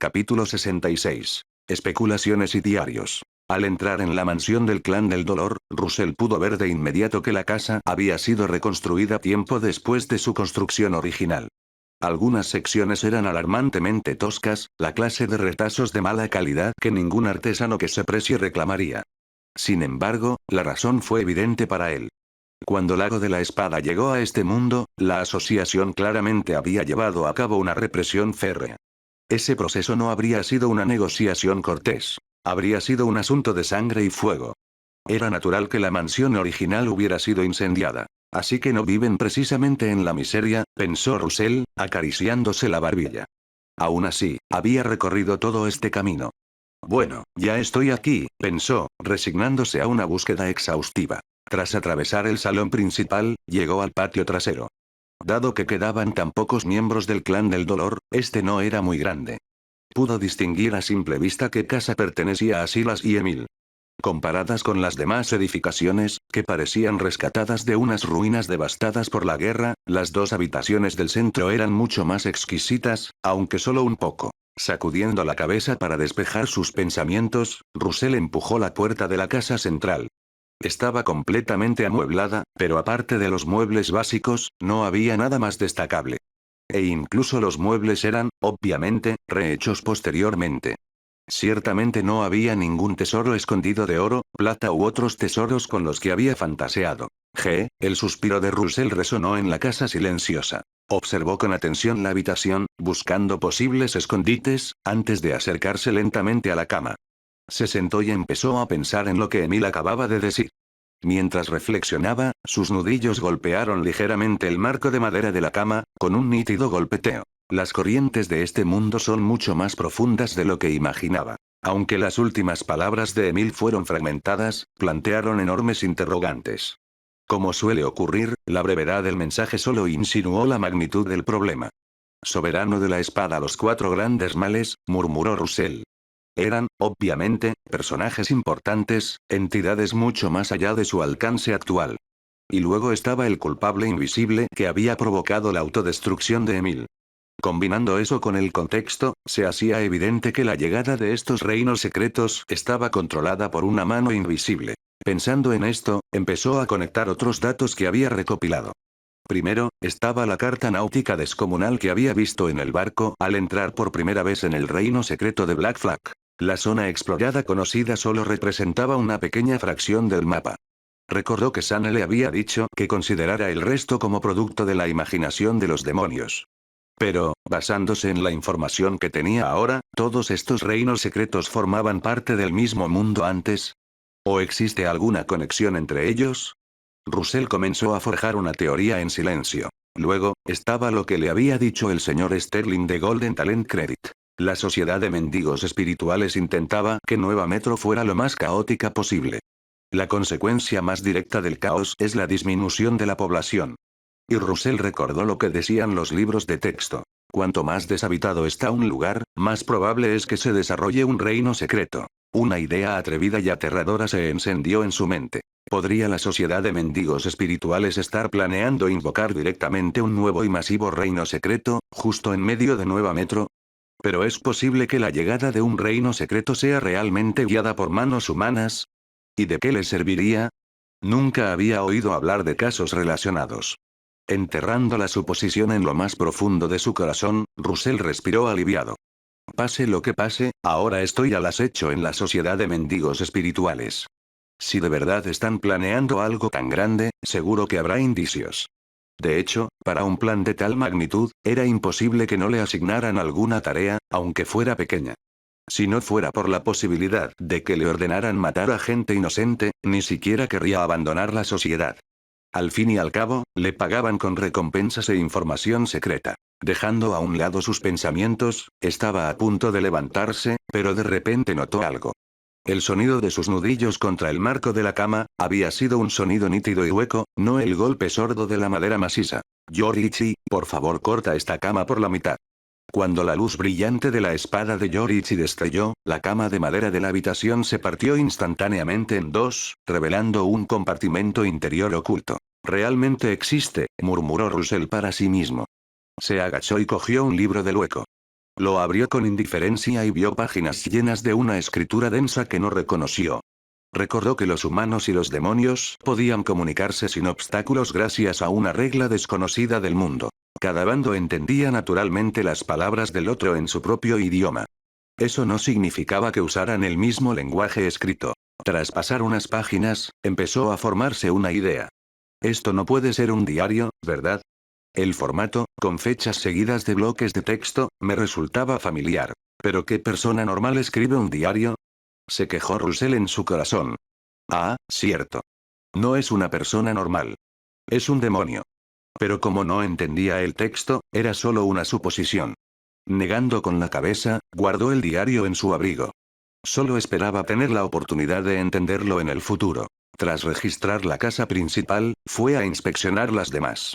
Capítulo 66. Especulaciones y diarios. Al entrar en la mansión del clan del dolor, Russell pudo ver de inmediato que la casa había sido reconstruida tiempo después de su construcción original. Algunas secciones eran alarmantemente toscas, la clase de retazos de mala calidad que ningún artesano que se precie reclamaría. Sin embargo, la razón fue evidente para él. Cuando Lago de la Espada llegó a este mundo, la asociación claramente había llevado a cabo una represión férrea. Ese proceso no habría sido una negociación cortés. Habría sido un asunto de sangre y fuego. Era natural que la mansión original hubiera sido incendiada. Así que no viven precisamente en la miseria, pensó Russell, acariciándose la barbilla. Aún así, había recorrido todo este camino. Bueno, ya estoy aquí, pensó, resignándose a una búsqueda exhaustiva. Tras atravesar el salón principal, llegó al patio trasero. Dado que quedaban tan pocos miembros del clan del dolor, este no era muy grande. Pudo distinguir a simple vista qué casa pertenecía a Silas y Emil. Comparadas con las demás edificaciones, que parecían rescatadas de unas ruinas devastadas por la guerra, las dos habitaciones del centro eran mucho más exquisitas, aunque solo un poco. Sacudiendo la cabeza para despejar sus pensamientos, Russell empujó la puerta de la casa central. Estaba completamente amueblada, pero aparte de los muebles básicos, no había nada más destacable. E incluso los muebles eran, obviamente, rehechos posteriormente. Ciertamente no había ningún tesoro escondido de oro, plata u otros tesoros con los que había fantaseado. El suspiro de Russell resonó en la casa silenciosa. Observó con atención la habitación, buscando posibles escondites, antes de acercarse lentamente a la cama. Se sentó y empezó a pensar en lo que Emil acababa de decir. Mientras reflexionaba, sus nudillos golpearon ligeramente el marco de madera de la cama, con un nítido golpeteo. Las corrientes de este mundo son mucho más profundas de lo que imaginaba. Aunque las últimas palabras de Emil fueron fragmentadas, plantearon enormes interrogantes. Como suele ocurrir, la brevedad del mensaje solo insinuó la magnitud del problema. Soberano de la espada, los cuatro grandes males, murmuró Russell. Eran, obviamente, personajes importantes, entidades mucho más allá de su alcance actual. Y luego estaba el culpable invisible que había provocado la autodestrucción de Emil. Combinando eso con el contexto, se hacía evidente que la llegada de estos reinos secretos estaba controlada por una mano invisible. Pensando en esto, empezó a conectar otros datos que había recopilado. Primero, estaba la carta náutica descomunal que había visto en el barco al entrar por primera vez en el reino secreto de Black Flag. La zona explorada conocida solo representaba una pequeña fracción del mapa. Recordó que Sane le había dicho que considerara el resto como producto de la imaginación de los demonios. Pero, basándose en la información que tenía ahora, ¿todos estos reinos secretos formaban parte del mismo mundo antes? ¿O existe alguna conexión entre ellos? Russell comenzó a forjar una teoría en silencio. Luego, estaba lo que le había dicho el señor Sterling de Golden Talent Credit. La sociedad de mendigos espirituales intentaba que Nueva Metro fuera lo más caótica posible. La consecuencia más directa del caos es la disminución de la población. Y Russell recordó lo que decían los libros de texto. Cuanto más deshabitado está un lugar, más probable es que se desarrolle un reino secreto. Una idea atrevida y aterradora se encendió en su mente. ¿Podría la sociedad de mendigos espirituales estar planeando invocar directamente un nuevo y masivo reino secreto, justo en medio de Nueva Metro? ¿Pero es posible que la llegada de un reino secreto sea realmente guiada por manos humanas? ¿Y de qué le serviría? Nunca había oído hablar de casos relacionados. Enterrando la suposición en lo más profundo de su corazón, Russell respiró aliviado. Pase lo que pase, ahora estoy al acecho en la sociedad de mendigos espirituales. Si de verdad están planeando algo tan grande, seguro que habrá indicios. De hecho, para un plan de tal magnitud, era imposible que no le asignaran alguna tarea, aunque fuera pequeña. Si no fuera por la posibilidad de que le ordenaran matar a gente inocente, ni siquiera querría abandonar la sociedad. Al fin y al cabo, le pagaban con recompensas e información secreta. Dejando a un lado sus pensamientos, estaba a punto de levantarse, pero de repente notó algo. El sonido de sus nudillos contra el marco de la cama, había sido un sonido nítido y hueco, no el golpe sordo de la madera maciza. Yorichi, por favor corta esta cama por la mitad. Cuando la luz brillante de la espada de Yorichi destelló, la cama de madera de la habitación se partió instantáneamente en dos, revelando un compartimento interior oculto. Realmente existe, murmuró Russell para sí mismo. Se agachó y cogió un libro del hueco. Lo abrió con indiferencia y vio páginas llenas de una escritura densa que no reconoció. Recordó que los humanos y los demonios podían comunicarse sin obstáculos gracias a una regla desconocida del mundo. Cada bando entendía naturalmente las palabras del otro en su propio idioma. Eso no significaba que usaran el mismo lenguaje escrito. Tras pasar unas páginas, empezó a formarse una idea. Esto no puede ser un diario, ¿verdad? El formato, con fechas seguidas de bloques de texto, me resultaba familiar. ¿Pero qué persona normal escribe un diario? Se quejó Russell en su corazón. Ah, cierto. No es una persona normal. Es un demonio. Pero como no entendía el texto, era solo una suposición. Negando con la cabeza, guardó el diario en su abrigo. Solo esperaba tener la oportunidad de entenderlo en el futuro. Tras registrar la casa principal, fue a inspeccionar las demás.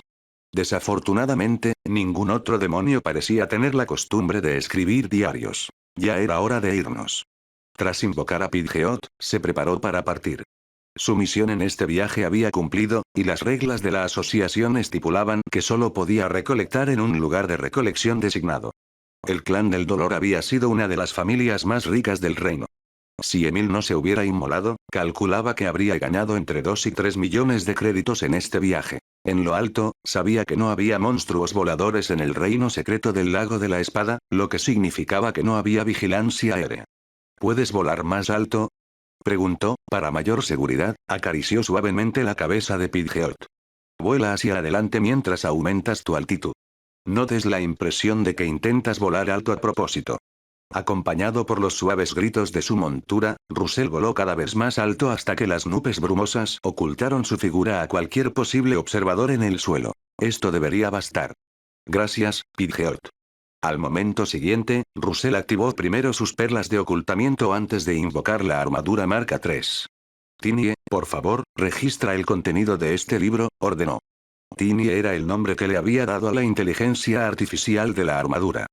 Desafortunadamente, ningún otro demonio parecía tener la costumbre de escribir diarios. Ya era hora de irnos. Tras invocar a Pidgeot, se preparó para partir. Su misión en este viaje había cumplido, y las reglas de la asociación estipulaban que solo podía recolectar en un lugar de recolección designado. El clan del dolor había sido una de las familias más ricas del reino. Si Emil no se hubiera inmolado, calculaba que habría ganado entre 2 y 3 millones de créditos en este viaje. En lo alto, sabía que no había monstruos voladores en el reino secreto del lago de la espada, lo que significaba que no había vigilancia aérea. ¿Puedes volar más alto? Preguntó, para mayor seguridad, acarició suavemente la cabeza de Pidgeot. Vuela hacia adelante mientras aumentas tu altitud. No des la impresión de que intentas volar alto a propósito. Acompañado por los suaves gritos de su montura, Russell voló cada vez más alto hasta que las nubes brumosas ocultaron su figura a cualquier posible observador en el suelo. Esto debería bastar. Gracias, Pidgeot. Al momento siguiente, Russell activó primero sus perlas de ocultamiento antes de invocar la armadura marca 3. Tinie, por favor, registra el contenido de este libro, ordenó. Tinie era el nombre que le había dado a la inteligencia artificial de la armadura.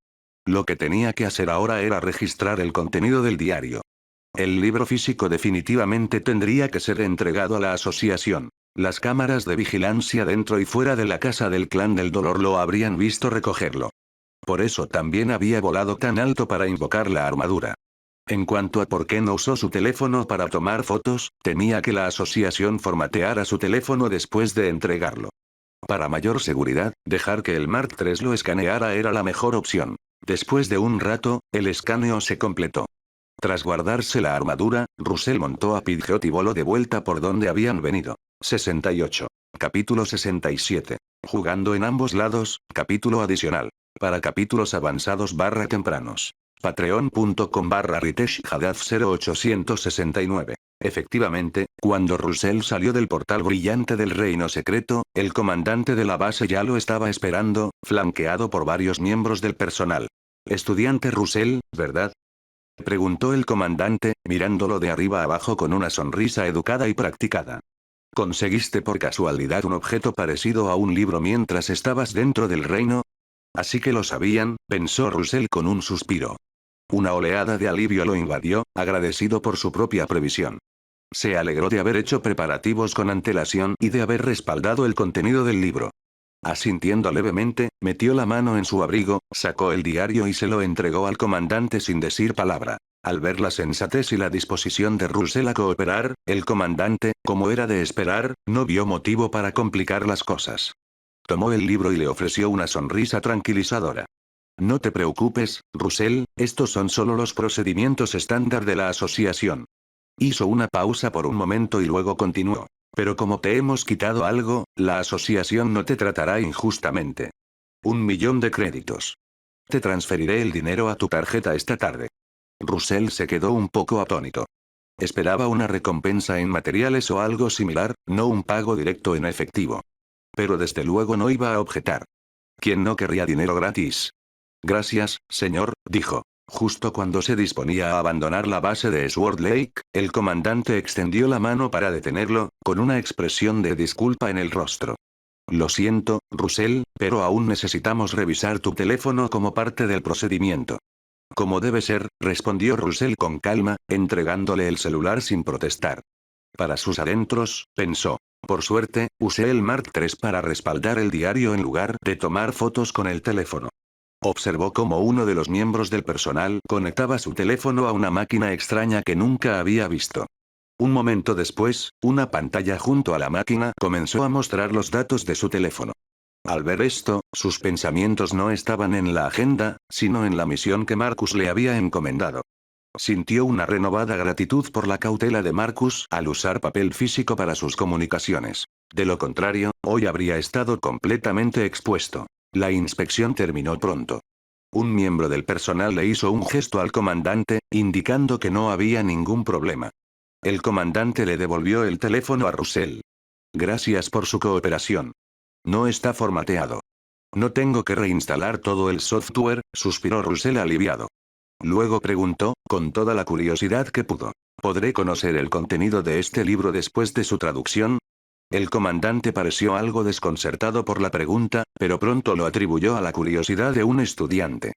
Lo que tenía que hacer ahora era registrar el contenido del diario. El libro físico definitivamente tendría que ser entregado a la asociación. Las cámaras de vigilancia dentro y fuera de la casa del clan del dolor lo habrían visto recogerlo. Por eso también había volado tan alto para invocar la armadura. En cuanto a por qué no usó su teléfono para tomar fotos, temía que la asociación formateara su teléfono después de entregarlo. Para mayor seguridad, dejar que el Mark III lo escaneara era la mejor opción. Después de un rato, el escaneo se completó. Tras guardarse la armadura, Russell montó a Pidgeot y voló de vuelta por donde habían venido. 68. Capítulo 67. Jugando en ambos lados, capítulo adicional. Para capítulos avanzados tempranos. Patreon.com/Ritesh Haddad 0869. Efectivamente, cuando Russell salió del portal brillante del reino secreto, el comandante de la base ya lo estaba esperando, flanqueado por varios miembros del personal. Estudiante Russell, ¿verdad? Preguntó el comandante, mirándolo de arriba abajo con una sonrisa educada y practicada. ¿Conseguiste por casualidad un objeto parecido a un libro mientras estabas dentro del reino? Así que lo sabían, pensó Russell con un suspiro. Una oleada de alivio lo invadió, agradecido por su propia previsión. Se alegró de haber hecho preparativos con antelación y de haber respaldado el contenido del libro. Asintiendo levemente, metió la mano en su abrigo, sacó el diario y se lo entregó al comandante sin decir palabra. Al ver la sensatez y la disposición de Russell a cooperar, el comandante, como era de esperar, no vio motivo para complicar las cosas. Tomó el libro y le ofreció una sonrisa tranquilizadora. No te preocupes, Russell, estos son solo los procedimientos estándar de la asociación. Hizo una pausa por un momento y luego continuó. Pero como te hemos quitado algo, la asociación no te tratará injustamente. 1.000.000 de créditos. Te transferiré el dinero a tu tarjeta esta tarde. Russell se quedó un poco atónito. Esperaba una recompensa en materiales o algo similar, no un pago directo en efectivo. Pero desde luego no iba a objetar. ¿Quién no querría dinero gratis? Gracias, señor, dijo. Justo cuando se disponía a abandonar la base de Sword Lake, el comandante extendió la mano para detenerlo, con una expresión de disculpa en el rostro. Lo siento, Russell, pero aún necesitamos revisar tu teléfono como parte del procedimiento. Como debe ser, respondió Russell con calma, entregándole el celular sin protestar. Para sus adentros, pensó. Por suerte, usé el Mark III para respaldar el diario en lugar de tomar fotos con el teléfono. Observó cómo uno de los miembros del personal conectaba su teléfono a una máquina extraña que nunca había visto. Un momento después, una pantalla junto a la máquina comenzó a mostrar los datos de su teléfono. Al ver esto, sus pensamientos no estaban en la agenda, sino en la misión que Marcus le había encomendado. Sintió una renovada gratitud por la cautela de Marcus al usar papel físico para sus comunicaciones. De lo contrario, hoy habría estado completamente expuesto. La inspección terminó pronto. Un miembro del personal le hizo un gesto al comandante, indicando que no había ningún problema. El comandante le devolvió el teléfono a Russell. Gracias por su cooperación. No está formateado. No tengo que reinstalar todo el software, suspiró Russell aliviado. Luego preguntó, con toda la curiosidad que pudo. ¿Podré conocer el contenido de este libro después de su traducción? El comandante pareció algo desconcertado por la pregunta, pero pronto lo atribuyó a la curiosidad de un estudiante.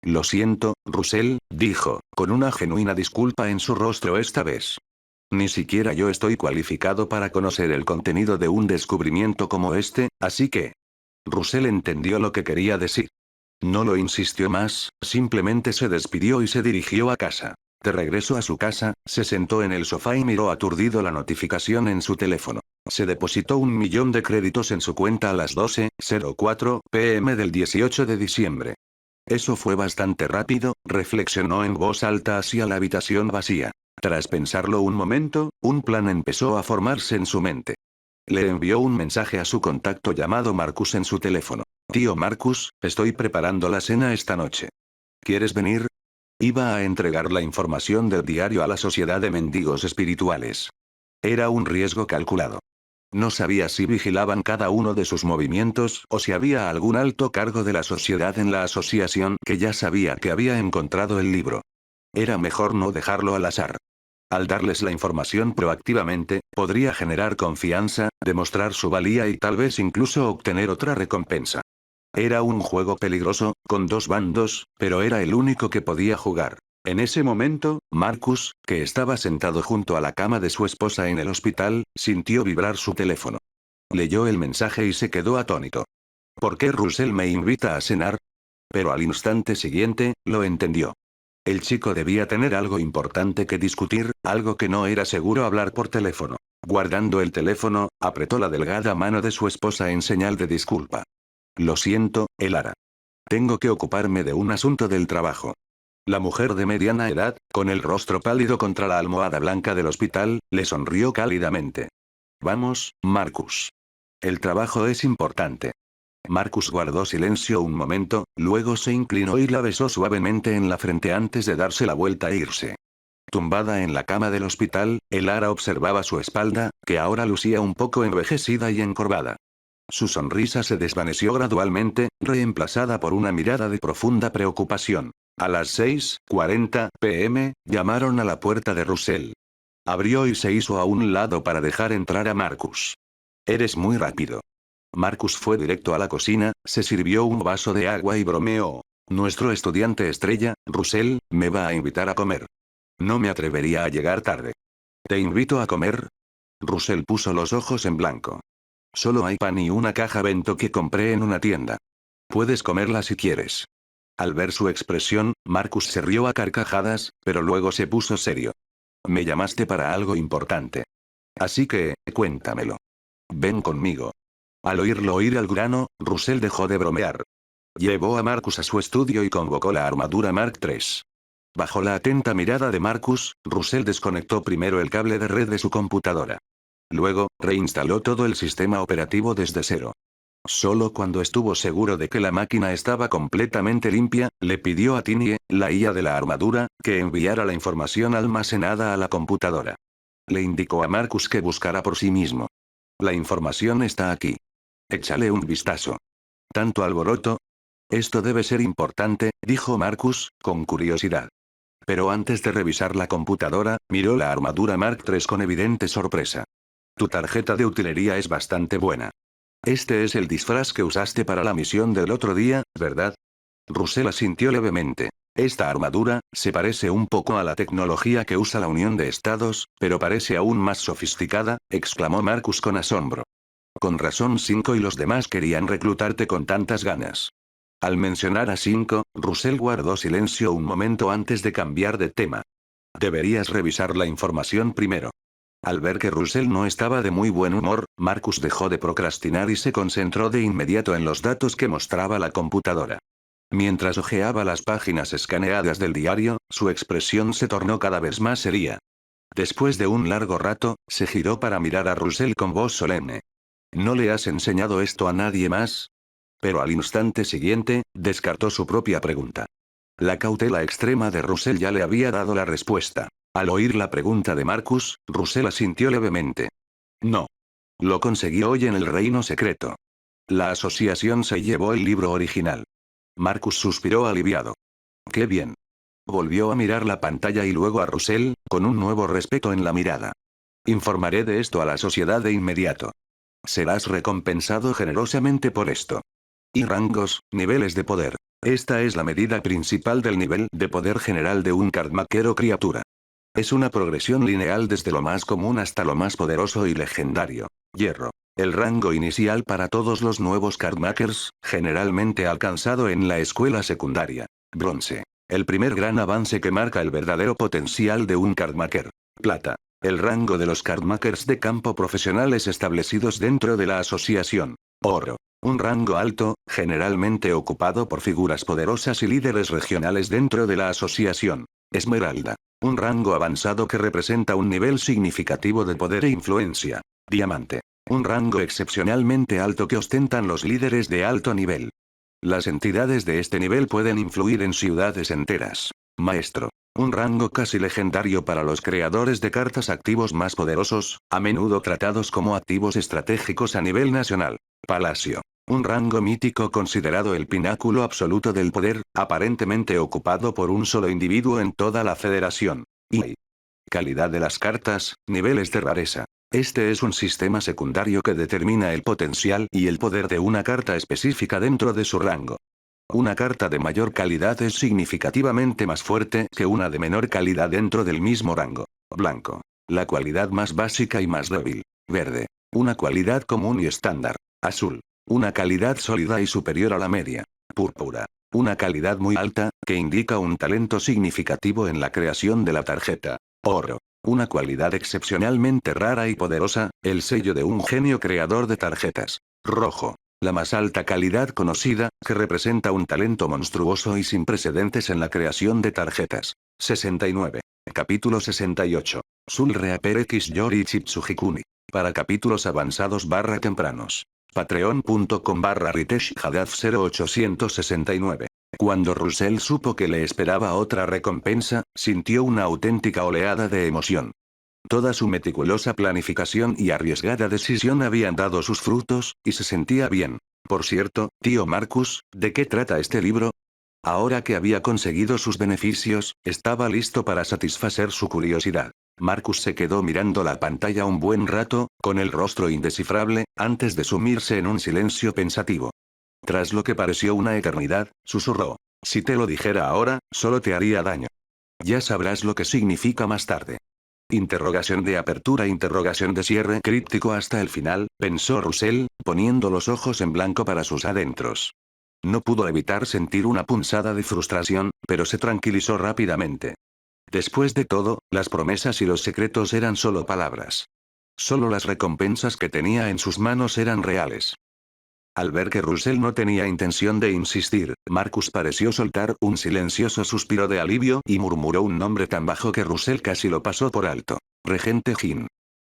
Lo siento, Russell, dijo, con una genuina disculpa en su rostro esta vez. Ni siquiera yo estoy cualificado para conocer el contenido de un descubrimiento como este, así que... Russell entendió lo que quería decir. No lo insistió más, simplemente se despidió y se dirigió a casa. De regreso a su casa, se sentó en el sofá y miró aturdido la notificación en su teléfono. Se depositó 1.000.000 de créditos en su cuenta a las 12:04 p.m. del 18 de diciembre. Eso fue bastante rápido, reflexionó en voz alta hacia la habitación vacía. Tras pensarlo un momento, un plan empezó a formarse en su mente. Le envió un mensaje a su contacto llamado Marcus en su teléfono. Tío Marcus, estoy preparando la cena esta noche. ¿Quieres venir? Iba a entregar la información del diario a la Sociedad de Mendigos Espirituales. Era un riesgo calculado. No sabía si vigilaban cada uno de sus movimientos o si había algún alto cargo de la sociedad en la asociación que ya sabía que había encontrado el libro. Era mejor no dejarlo al azar. Al darles la información proactivamente, podría generar confianza, demostrar su valía y tal vez incluso obtener otra recompensa. Era un juego peligroso, con dos bandos, pero era el único que podía jugar. En ese momento, Marcus, que estaba sentado junto a la cama de su esposa en el hospital, sintió vibrar su teléfono. Leyó el mensaje y se quedó atónito. ¿Por qué Russell me invita a cenar? Pero al instante siguiente, lo entendió. El chico debía tener algo importante que discutir, algo que no era seguro hablar por teléfono. Guardando el teléfono, apretó la delgada mano de su esposa en señal de disculpa. Lo siento, Elara. Tengo que ocuparme de un asunto del trabajo. La mujer de mediana edad, con el rostro pálido contra la almohada blanca del hospital, le sonrió cálidamente. Vamos, Marcus. El trabajo es importante. Marcus guardó silencio un momento, luego se inclinó y la besó suavemente en la frente antes de darse la vuelta e irse. Tumbada en la cama del hospital, Elara observaba su espalda, que ahora lucía un poco envejecida y encorvada. Su sonrisa se desvaneció gradualmente, reemplazada por una mirada de profunda preocupación. A las 6:40 p.m., llamaron a la puerta de Russell. Abrió y se hizo a un lado para dejar entrar a Marcus. Eres muy rápido. Marcus fue directo a la cocina, se sirvió un vaso de agua y bromeó. Nuestro estudiante estrella, Russell, me va a invitar a comer. No me atrevería a llegar tarde. ¿Te invito a comer? Russell puso los ojos en blanco. Solo hay pan y una caja bento que compré en una tienda. Puedes comerla si quieres. Al ver su expresión, Marcus se rió a carcajadas, pero luego se puso serio. Me llamaste para algo importante. Así que, cuéntamelo. Ven conmigo. Al oírlo ir al grano, Russell dejó de bromear. Llevó a Marcus a su estudio y convocó la armadura Mark III. Bajo la atenta mirada de Marcus, Russell desconectó primero el cable de red de su computadora. Luego, reinstaló todo el sistema operativo desde cero. Solo cuando estuvo seguro de que la máquina estaba completamente limpia, le pidió a Tinie, la IA de la armadura, que enviara la información almacenada a la computadora. Le indicó a Marcus que buscara por sí mismo. La información está aquí. Échale un vistazo. ¿Tanto alboroto? Esto debe ser importante, dijo Marcus, con curiosidad. Pero antes de revisar la computadora, miró la armadura Mark III con evidente sorpresa. Tu tarjeta de utilería es bastante buena. Este es el disfraz que usaste para la misión del otro día, ¿verdad? Russell asintió levemente. Esta armadura, se parece un poco a la tecnología que usa la Unión de Estados, pero parece aún más sofisticada, exclamó Marcus con asombro. Con razón 5 y los demás querían reclutarte con tantas ganas. Al mencionar a 5, Russell guardó silencio un momento antes de cambiar de tema. Deberías revisar la información primero. Al ver que Russell no estaba de muy buen humor, Marcus dejó de procrastinar y se concentró de inmediato en los datos que mostraba la computadora. Mientras hojeaba las páginas escaneadas del diario, su expresión se tornó cada vez más seria. Después de un largo rato, se giró para mirar a Russell con voz solemne. ¿No le has enseñado esto a nadie más? Pero al instante siguiente, descartó su propia pregunta. La cautela extrema de Russell ya le había dado la respuesta. Al oír la pregunta de Marcus, Russell asintió levemente. No. Lo conseguí hoy en el reino secreto. La asociación se llevó el libro original. Marcus suspiró aliviado. ¡Qué bien! Volvió a mirar la pantalla y luego a Russell, con un nuevo respeto en la mirada. Informaré de esto a la sociedad de inmediato. Serás recompensado generosamente por esto. Y rangos, niveles de poder. Esta es la medida principal del nivel de poder general de un cardmaker o criatura. Es una progresión lineal desde lo más común hasta lo más poderoso y legendario. Hierro. El rango inicial para todos los nuevos cardmakers, generalmente alcanzado en la escuela secundaria. Bronce. El primer gran avance que marca el verdadero potencial de un cardmaker. Plata. El rango de los cardmakers de campo profesionales establecidos dentro de la asociación. Oro. Un rango alto, generalmente ocupado por figuras poderosas y líderes regionales dentro de la asociación. Esmeralda. Un rango avanzado que representa un nivel significativo de poder e influencia. Diamante. Un rango excepcionalmente alto que ostentan los líderes de alto nivel. Las entidades de este nivel pueden influir en ciudades enteras. Maestro. Un rango casi legendario para los creadores de cartas activos más poderosos, a menudo tratados como activos estratégicos a nivel nacional. Palacio. Un rango mítico considerado el pináculo absoluto del poder, aparentemente ocupado por un solo individuo en toda la federación. Y calidad de las cartas, niveles de rareza. Este es un sistema secundario que determina el potencial y el poder de una carta específica dentro de su rango. Una carta de mayor calidad es significativamente más fuerte que una de menor calidad dentro del mismo rango. Blanco. La cualidad más básica y más débil. Verde. Una cualidad común y estándar. Azul. Una calidad sólida y superior a la media. Púrpura. Una calidad muy alta, que indica un talento significativo en la creación de la tarjeta. Oro. Una cualidad excepcionalmente rara y poderosa, el sello de un genio creador de tarjetas. Rojo. La más alta calidad conocida, que representa un talento monstruoso y sin precedentes en la creación de tarjetas. 69. Capítulo 68. Sul Reaper X Yori Chitsujikuni. Para capítulos avanzados tempranos. Patreon.com/Ritesh Hadaf 0869. Cuando Russell supo que le esperaba otra recompensa, sintió una auténtica oleada de emoción. Toda su meticulosa planificación y arriesgada decisión habían dado sus frutos, y se sentía bien. Por cierto, tío Marcus, ¿de qué trata este libro? Ahora que había conseguido sus beneficios, estaba listo para satisfacer su curiosidad. Marcus se quedó mirando la pantalla un buen rato, con el rostro indescifrable, antes de sumirse en un silencio pensativo. Tras lo que pareció una eternidad, susurró. Si te lo dijera ahora, solo te haría daño. Ya sabrás lo que significa más tarde. Interrogación de apertura, interrogación de cierre críptico hasta el final, pensó Russell, poniendo los ojos en blanco para sus adentros. No pudo evitar sentir una punzada de frustración, pero se tranquilizó rápidamente. Después de todo, las promesas y los secretos eran solo palabras. Solo las recompensas que tenía en sus manos eran reales. Al ver que Russell no tenía intención de insistir, Marcus pareció soltar un silencioso suspiro de alivio y murmuró un nombre tan bajo que Russell casi lo pasó por alto. Regente Jin.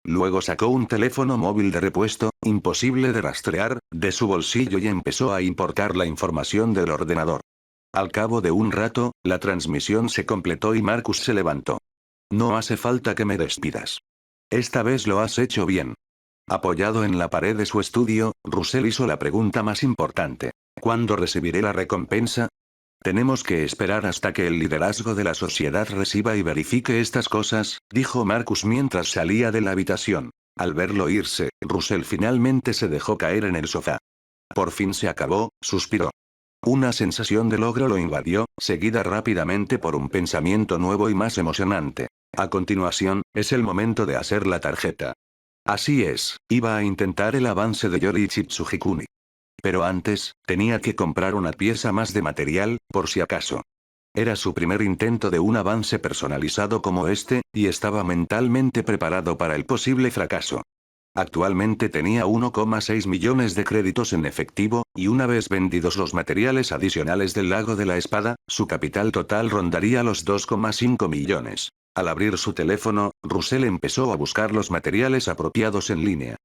Luego sacó un teléfono móvil de repuesto, imposible de rastrear, de su bolsillo y empezó a importar la información del ordenador. Al cabo de un rato, la transmisión se completó y Marcus se levantó. No hace falta que me despidas. Esta vez lo has hecho bien. Apoyado en la pared de su estudio, Russell hizo la pregunta más importante. ¿Cuándo recibiré la recompensa? Tenemos que esperar hasta que el liderazgo de la sociedad reciba y verifique estas cosas, dijo Marcus mientras salía de la habitación. Al verlo irse, Russell finalmente se dejó caer en el sofá. Por fin se acabó, suspiró. Una sensación de logro lo invadió, seguida rápidamente por un pensamiento nuevo y más emocionante. A continuación, es el momento de hacer la tarjeta. Así es, iba a intentar el avance de Yori Chitsujikuni. Pero antes, tenía que comprar una pieza más de material, por si acaso. Era su primer intento de un avance personalizado como este, y estaba mentalmente preparado para el posible fracaso. Actualmente tenía 1,6 millones de créditos en efectivo, y una vez vendidos los materiales adicionales del lago de la espada, su capital total rondaría los 2,5 millones. Al abrir su teléfono, Russell empezó a buscar los materiales apropiados en línea.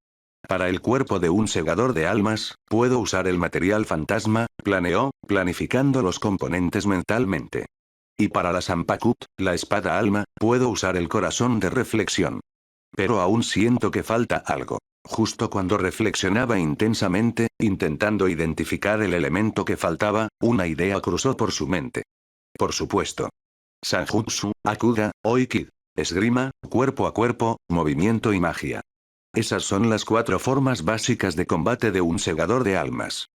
Para el cuerpo de un segador de almas, puedo usar el material fantasma, planeó, planificando los componentes mentalmente. Y para la Sampakut, la espada alma, puedo usar el corazón de reflexión. Pero aún siento que falta algo. Justo cuando reflexionaba intensamente, intentando identificar el elemento que faltaba, una idea cruzó por su mente. Por supuesto. Sanjutsu, Akuda, Oikid. Esgrima, cuerpo a cuerpo, movimiento y magia. Esas son las 4 formas básicas de combate de un segador de almas.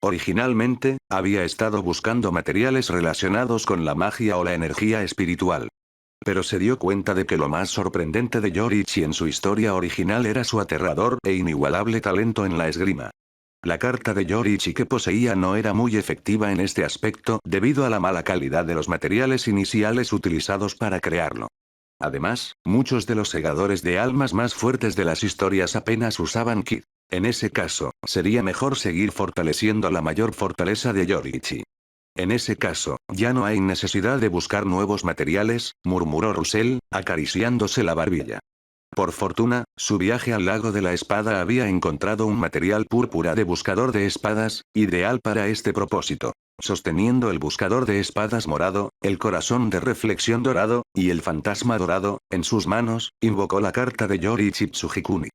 Originalmente, había estado buscando materiales relacionados con la magia o la energía espiritual. Pero se dio cuenta de que lo más sorprendente de Yorichi en su historia original era su aterrador e inigualable talento en la esgrima. La carta de Yorichi que poseía no era muy efectiva en este aspecto debido a la mala calidad de los materiales iniciales utilizados para crearlo. Además, muchos de los segadores de almas más fuertes de las historias apenas usaban ki. En ese caso, sería mejor seguir fortaleciendo la mayor fortaleza de Yorichi. En ese caso, ya no hay necesidad de buscar nuevos materiales, murmuró Russell, acariciándose la barbilla. Por fortuna, su viaje al lago de la espada había encontrado un material púrpura de buscador de espadas, ideal para este propósito. Sosteniendo el buscador de espadas morado, el corazón de reflexión dorado, y el fantasma dorado, en sus manos, invocó la carta de Yorichi Tsujikuni.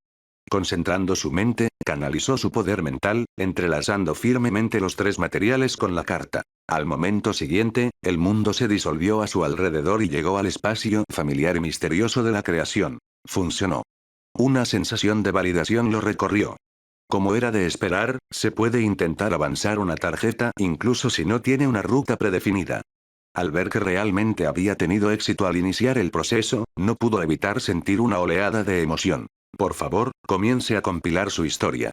Concentrando su mente, canalizó su poder mental, entrelazando firmemente los 3 materiales con la carta. Al momento siguiente, el mundo se disolvió a su alrededor y llegó al espacio familiar y misterioso de la creación. Funcionó. Una sensación de validación lo recorrió. Como era de esperar, se puede intentar avanzar una tarjeta incluso si no tiene una ruta predefinida. Al ver que realmente había tenido éxito al iniciar el proceso, no pudo evitar sentir una oleada de emoción. Por favor, comience a compilar su historia.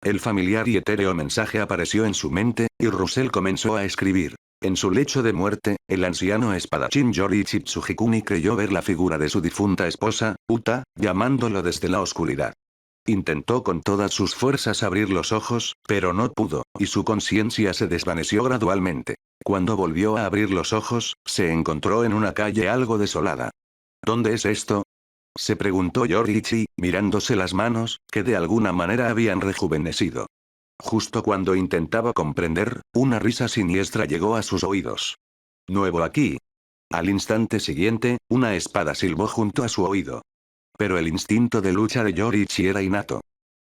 El familiar y etéreo mensaje apareció en su mente, y Russell comenzó a escribir. En su lecho de muerte, el anciano espadachín Yorichi Tsujikuni creyó ver la figura de su difunta esposa, Uta, llamándolo desde la oscuridad. Intentó con todas sus fuerzas abrir los ojos, pero no pudo, y su conciencia se desvaneció gradualmente. Cuando volvió a abrir los ojos, se encontró en una calle algo desolada. ¿Dónde es esto?, se preguntó Yorichi, mirándose las manos, que de alguna manera habían rejuvenecido. Justo cuando intentaba comprender, una risa siniestra llegó a sus oídos. «Nuevo aquí». Al instante siguiente, una espada silbó junto a su oído. Pero el instinto de lucha de Yorichi era innato.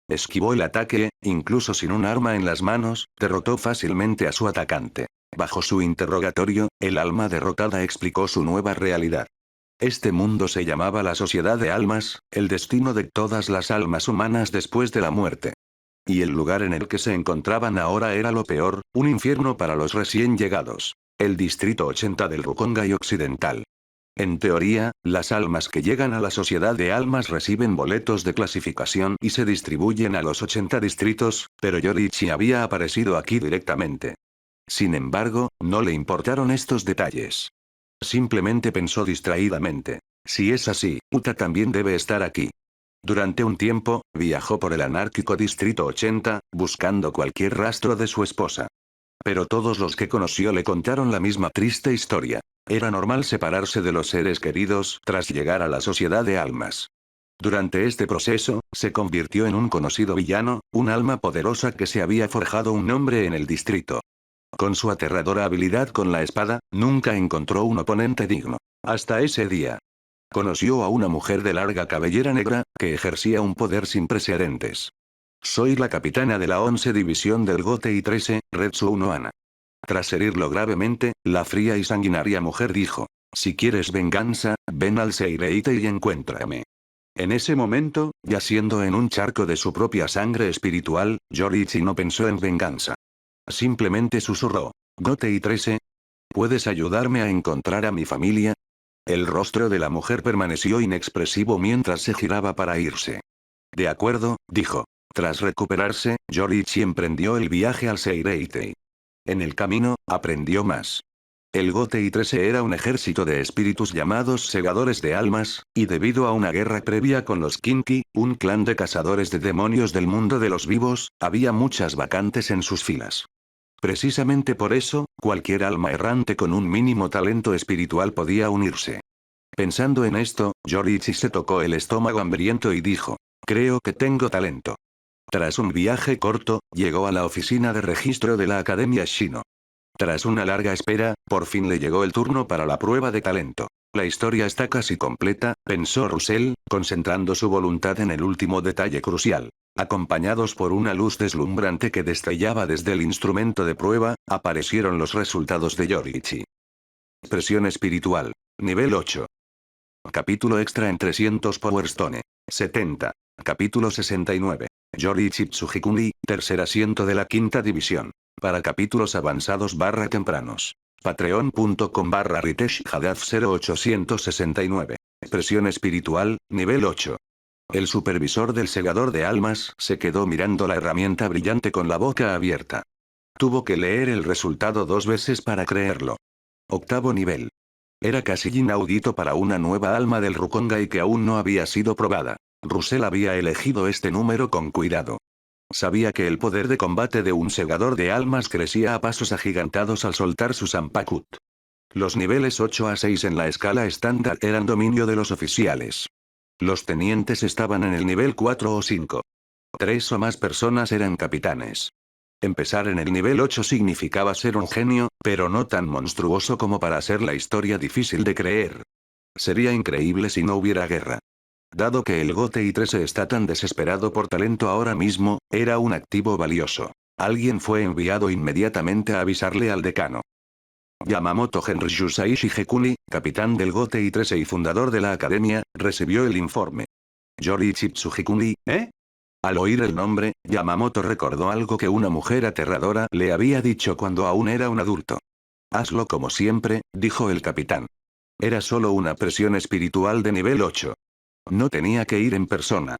Esquivó el ataque, incluso sin un arma en las manos, derrotó fácilmente a su atacante. Bajo su interrogatorio, el alma derrotada explicó su nueva realidad. Este mundo se llamaba la Sociedad de Almas, el destino de todas las almas humanas después de la muerte. Y el lugar en el que se encontraban ahora era lo peor, un infierno para los recién llegados. El distrito 80 del Rukongai Occidental. En teoría, las almas que llegan a la Sociedad de Almas reciben boletos de clasificación y se distribuyen a los 80 distritos, pero Yorichi había aparecido aquí directamente. Sin embargo, no le importaron estos detalles. Simplemente pensó distraídamente. Si es así, Uta también debe estar aquí. Durante un tiempo, viajó por el anárquico Distrito 80, buscando cualquier rastro de su esposa. Pero todos los que conoció le contaron la misma triste historia. Era normal separarse de los seres queridos tras llegar a la Sociedad de Almas. Durante este proceso, se convirtió en un conocido villano, un alma poderosa que se había forjado un nombre en el distrito. Con su aterradora habilidad con la espada, nunca encontró un oponente digno. Hasta ese día. Conoció a una mujer de larga cabellera negra, que ejercía un poder sin precedentes. Soy la capitana de la 11 División del Gotei 13, Retsu no Ana. Tras herirlo gravemente, la fría y sanguinaria mujer dijo: si quieres venganza, ven al Seireite y encuéntrame. En ese momento, yaciendo en un charco de su propia sangre espiritual, Yorichi no pensó en venganza. Simplemente susurró: Gotei 13. ¿Puedes ayudarme a encontrar a mi familia? El rostro de la mujer permaneció inexpresivo mientras se giraba para irse. De acuerdo, dijo. Tras recuperarse, Yoriichi emprendió el viaje al Seireitei. En el camino, aprendió más. El Gotei 13 era un ejército de espíritus llamados Segadores de Almas, y debido a una guerra previa con los Kinki, un clan de cazadores de demonios del mundo de los vivos, había muchas vacantes en sus filas. Precisamente por eso, cualquier alma errante con un mínimo talento espiritual podía unirse. Pensando en esto, Yoriichi se tocó el estómago hambriento y dijo: creo que tengo talento. Tras un viaje corto, llegó a la oficina de registro de la Academia Shino. Tras una larga espera, por fin le llegó el turno para la prueba de talento. La historia está casi completa, pensó Russell, concentrando su voluntad en el último detalle crucial. Acompañados por una luz deslumbrante que destellaba desde el instrumento de prueba, aparecieron los resultados de Yoriichi. Expresión espiritual. Nivel 8. Capítulo extra en 300 Power Stone. 70. Capítulo 69. Yoriichi Tsujikuni, tercer asiento de la quinta división. Para capítulos avanzados /tempranos. Patreon.com/Ritesh Hadaf 0869. Expresión espiritual, nivel 8. El supervisor del segador de almas se quedó mirando la herramienta brillante con la boca abierta. Tuvo que leer el resultado 2 veces para creerlo. Octavo nivel. Era casi inaudito para una nueva alma del Rukongai que aún no había sido probada. Russell había elegido este número con cuidado. Sabía que el poder de combate de un segador de almas crecía a pasos agigantados al soltar su Zanpakuth. Los niveles 8 a 6 en la escala estándar eran dominio de los oficiales. Los tenientes estaban en el nivel 4 o 5. 3 o más personas eran capitanes. Empezar en el nivel 8 significaba ser un genio, pero no tan monstruoso como para hacer la historia difícil de creer. Sería increíble si no hubiera guerra. Dado que el Gotei 13 está tan desesperado por talento ahora mismo, era un activo valioso. Alguien fue enviado inmediatamente a avisarle al decano. Yamamoto Henry Yusai Shigekuni, capitán del Gotei 13 y fundador de la academia, recibió el informe. Yoriichi Tsujikuni, ¿eh? Al oír el nombre, Yamamoto recordó algo que una mujer aterradora le había dicho cuando aún era un adulto. Hazlo como siempre, dijo el capitán. Era solo una presión espiritual de nivel 8. No tenía que ir en persona.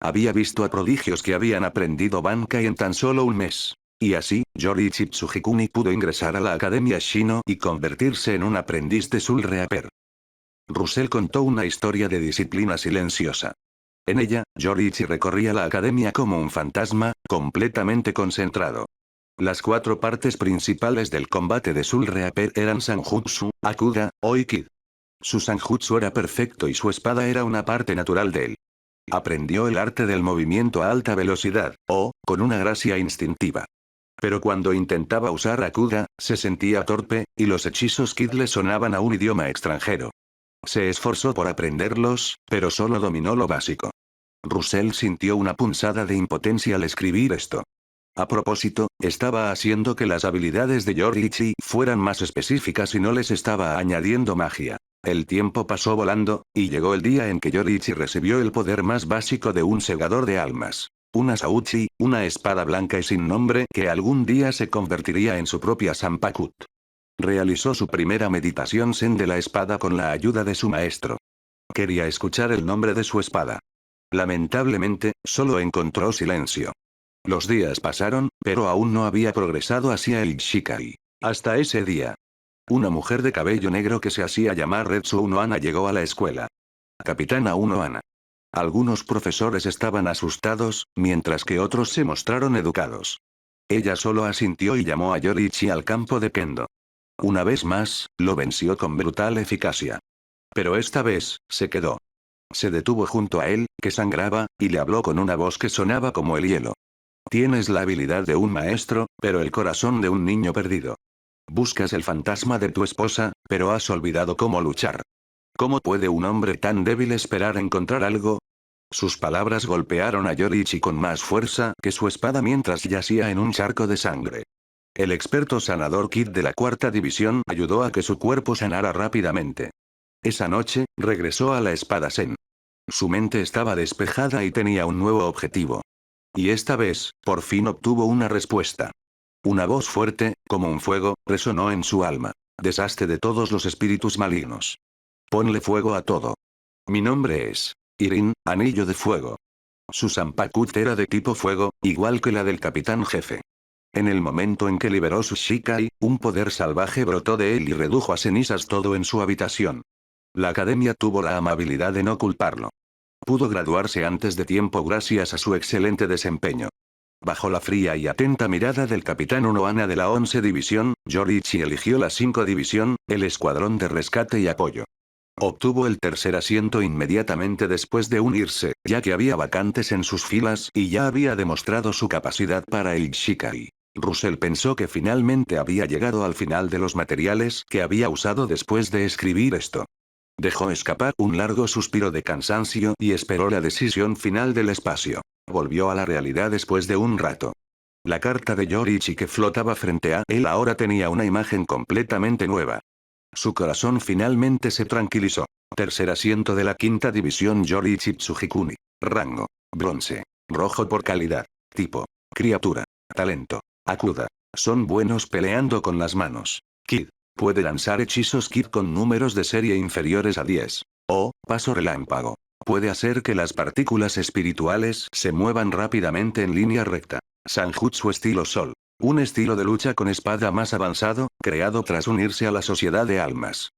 Había visto a prodigios que habían aprendido Bankai en tan solo un mes. Y así, Yoriichi Tsujikuni pudo ingresar a la Academia Shino y convertirse en un aprendiz de Soul Reaper. Russell contó una historia de disciplina silenciosa. En ella, Yoriichi recorría la academia como un fantasma, completamente concentrado. Las 4 partes principales del combate de Soul Reaper eran Sanjutsu, Akuga, Oikid. Su Sanjutsu era perfecto y su espada era una parte natural de él. Aprendió el arte del movimiento a alta velocidad, con una gracia instintiva. Pero cuando intentaba usar Akuga, se sentía torpe, y los hechizos Kid le sonaban a un idioma extranjero. Se esforzó por aprenderlos, pero solo dominó lo básico. Russell sintió una punzada de impotencia al escribir esto. A propósito, estaba haciendo que las habilidades de Yoriichi fueran más específicas y no les estaba añadiendo magia. El tiempo pasó volando, y llegó el día en que Yoriichi recibió el poder más básico de un segador de almas. Una Sauchi, una espada blanca y sin nombre que algún día se convertiría en su propia Zanpakuth. Realizó su primera meditación zen de la espada con la ayuda de su maestro. Quería escuchar el nombre de su espada. Lamentablemente, solo encontró silencio. Los días pasaron, pero aún no había progresado hacia el Shikai. Hasta ese día. Una mujer de cabello negro que se hacía llamar Retsu Unohana llegó a la escuela. Capitana Unohana. Algunos profesores estaban asustados, mientras que otros se mostraron educados. Ella solo asintió y llamó a Yoriichi al campo de Kendo. Una vez más, lo venció con brutal eficacia. Pero esta vez, se quedó. Se detuvo junto a él, que sangraba, y le habló con una voz que sonaba como el hielo. Tienes la habilidad de un maestro, pero el corazón de un niño perdido. Buscas el fantasma de tu esposa, pero has olvidado cómo luchar. ¿Cómo puede un hombre tan débil esperar encontrar algo? Sus palabras golpearon a Yoriichi con más fuerza que su espada mientras yacía en un charco de sangre. El experto sanador Kid de la cuarta división ayudó a que su cuerpo sanara rápidamente. Esa noche, regresó a la espada Zen. Su mente estaba despejada y tenía un nuevo objetivo. Y esta vez, por fin obtuvo una respuesta. Una voz fuerte, como un fuego, resonó en su alma. Deshazte de todos los espíritus malignos. Ponle fuego a todo. Mi nombre es Irin, Anillo de Fuego. Su Zanpakuto era de tipo fuego, igual que la del capitán jefe. En el momento en que liberó su Shikai, un poder salvaje brotó de él y redujo a cenizas todo en su habitación. La academia tuvo la amabilidad de no culparlo. Pudo graduarse antes de tiempo gracias a su excelente desempeño. Bajo la fría y atenta mirada del capitán Unohana de la 11 División, Yoriichi eligió la 5 División, el escuadrón de rescate y apoyo. Obtuvo el tercer asiento inmediatamente después de unirse, ya que había vacantes en sus filas y ya había demostrado su capacidad para el Shikai. Russell pensó que finalmente había llegado al final de los materiales que había usado después de escribir esto. Dejó escapar un largo suspiro de cansancio y esperó la decisión final del espacio. Volvió a la realidad después de un rato. La carta de Yoriichi que flotaba frente a él ahora tenía una imagen completamente nueva. Su corazón finalmente se tranquilizó. Tercer asiento de la quinta división Yoriichi Tsujikuni. Rango. Bronce. Rojo por calidad. Tipo. Criatura. Talento. Acuda. Son buenos peleando con las manos. Kid. Puede lanzar hechizos Kid con números de serie inferiores a 10. O, paso relámpago. Puede hacer que las partículas espirituales se muevan rápidamente en línea recta. Sanjutsu estilo Sol. Un estilo de lucha con espada más avanzado, creado tras unirse a la Sociedad de Almas.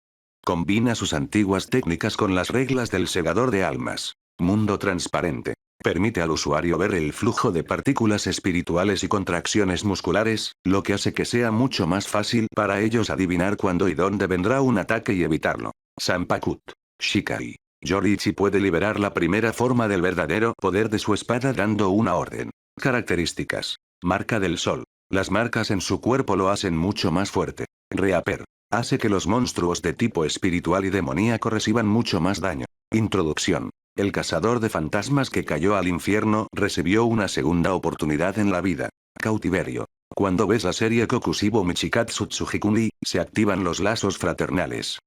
Combina sus antiguas técnicas con las reglas del Segador de Almas. Mundo transparente. Permite al usuario ver el flujo de partículas espirituales y contracciones musculares, lo que hace que sea mucho más fácil para ellos adivinar cuándo y dónde vendrá un ataque y evitarlo. Zanpakuto. Shikai. Yoriichi puede liberar la primera forma del verdadero poder de su espada dando una orden. Características. Marca del sol. Las marcas en su cuerpo lo hacen mucho más fuerte. Reaper. Hace que los monstruos de tipo espiritual y demoníaco reciban mucho más daño. Introducción. El cazador de fantasmas que cayó al infierno recibió una segunda oportunidad en la vida. Cautiverio. Cuando ves la serie Kokushibo Michikatsu Tsujikuni, se activan los lazos fraternales.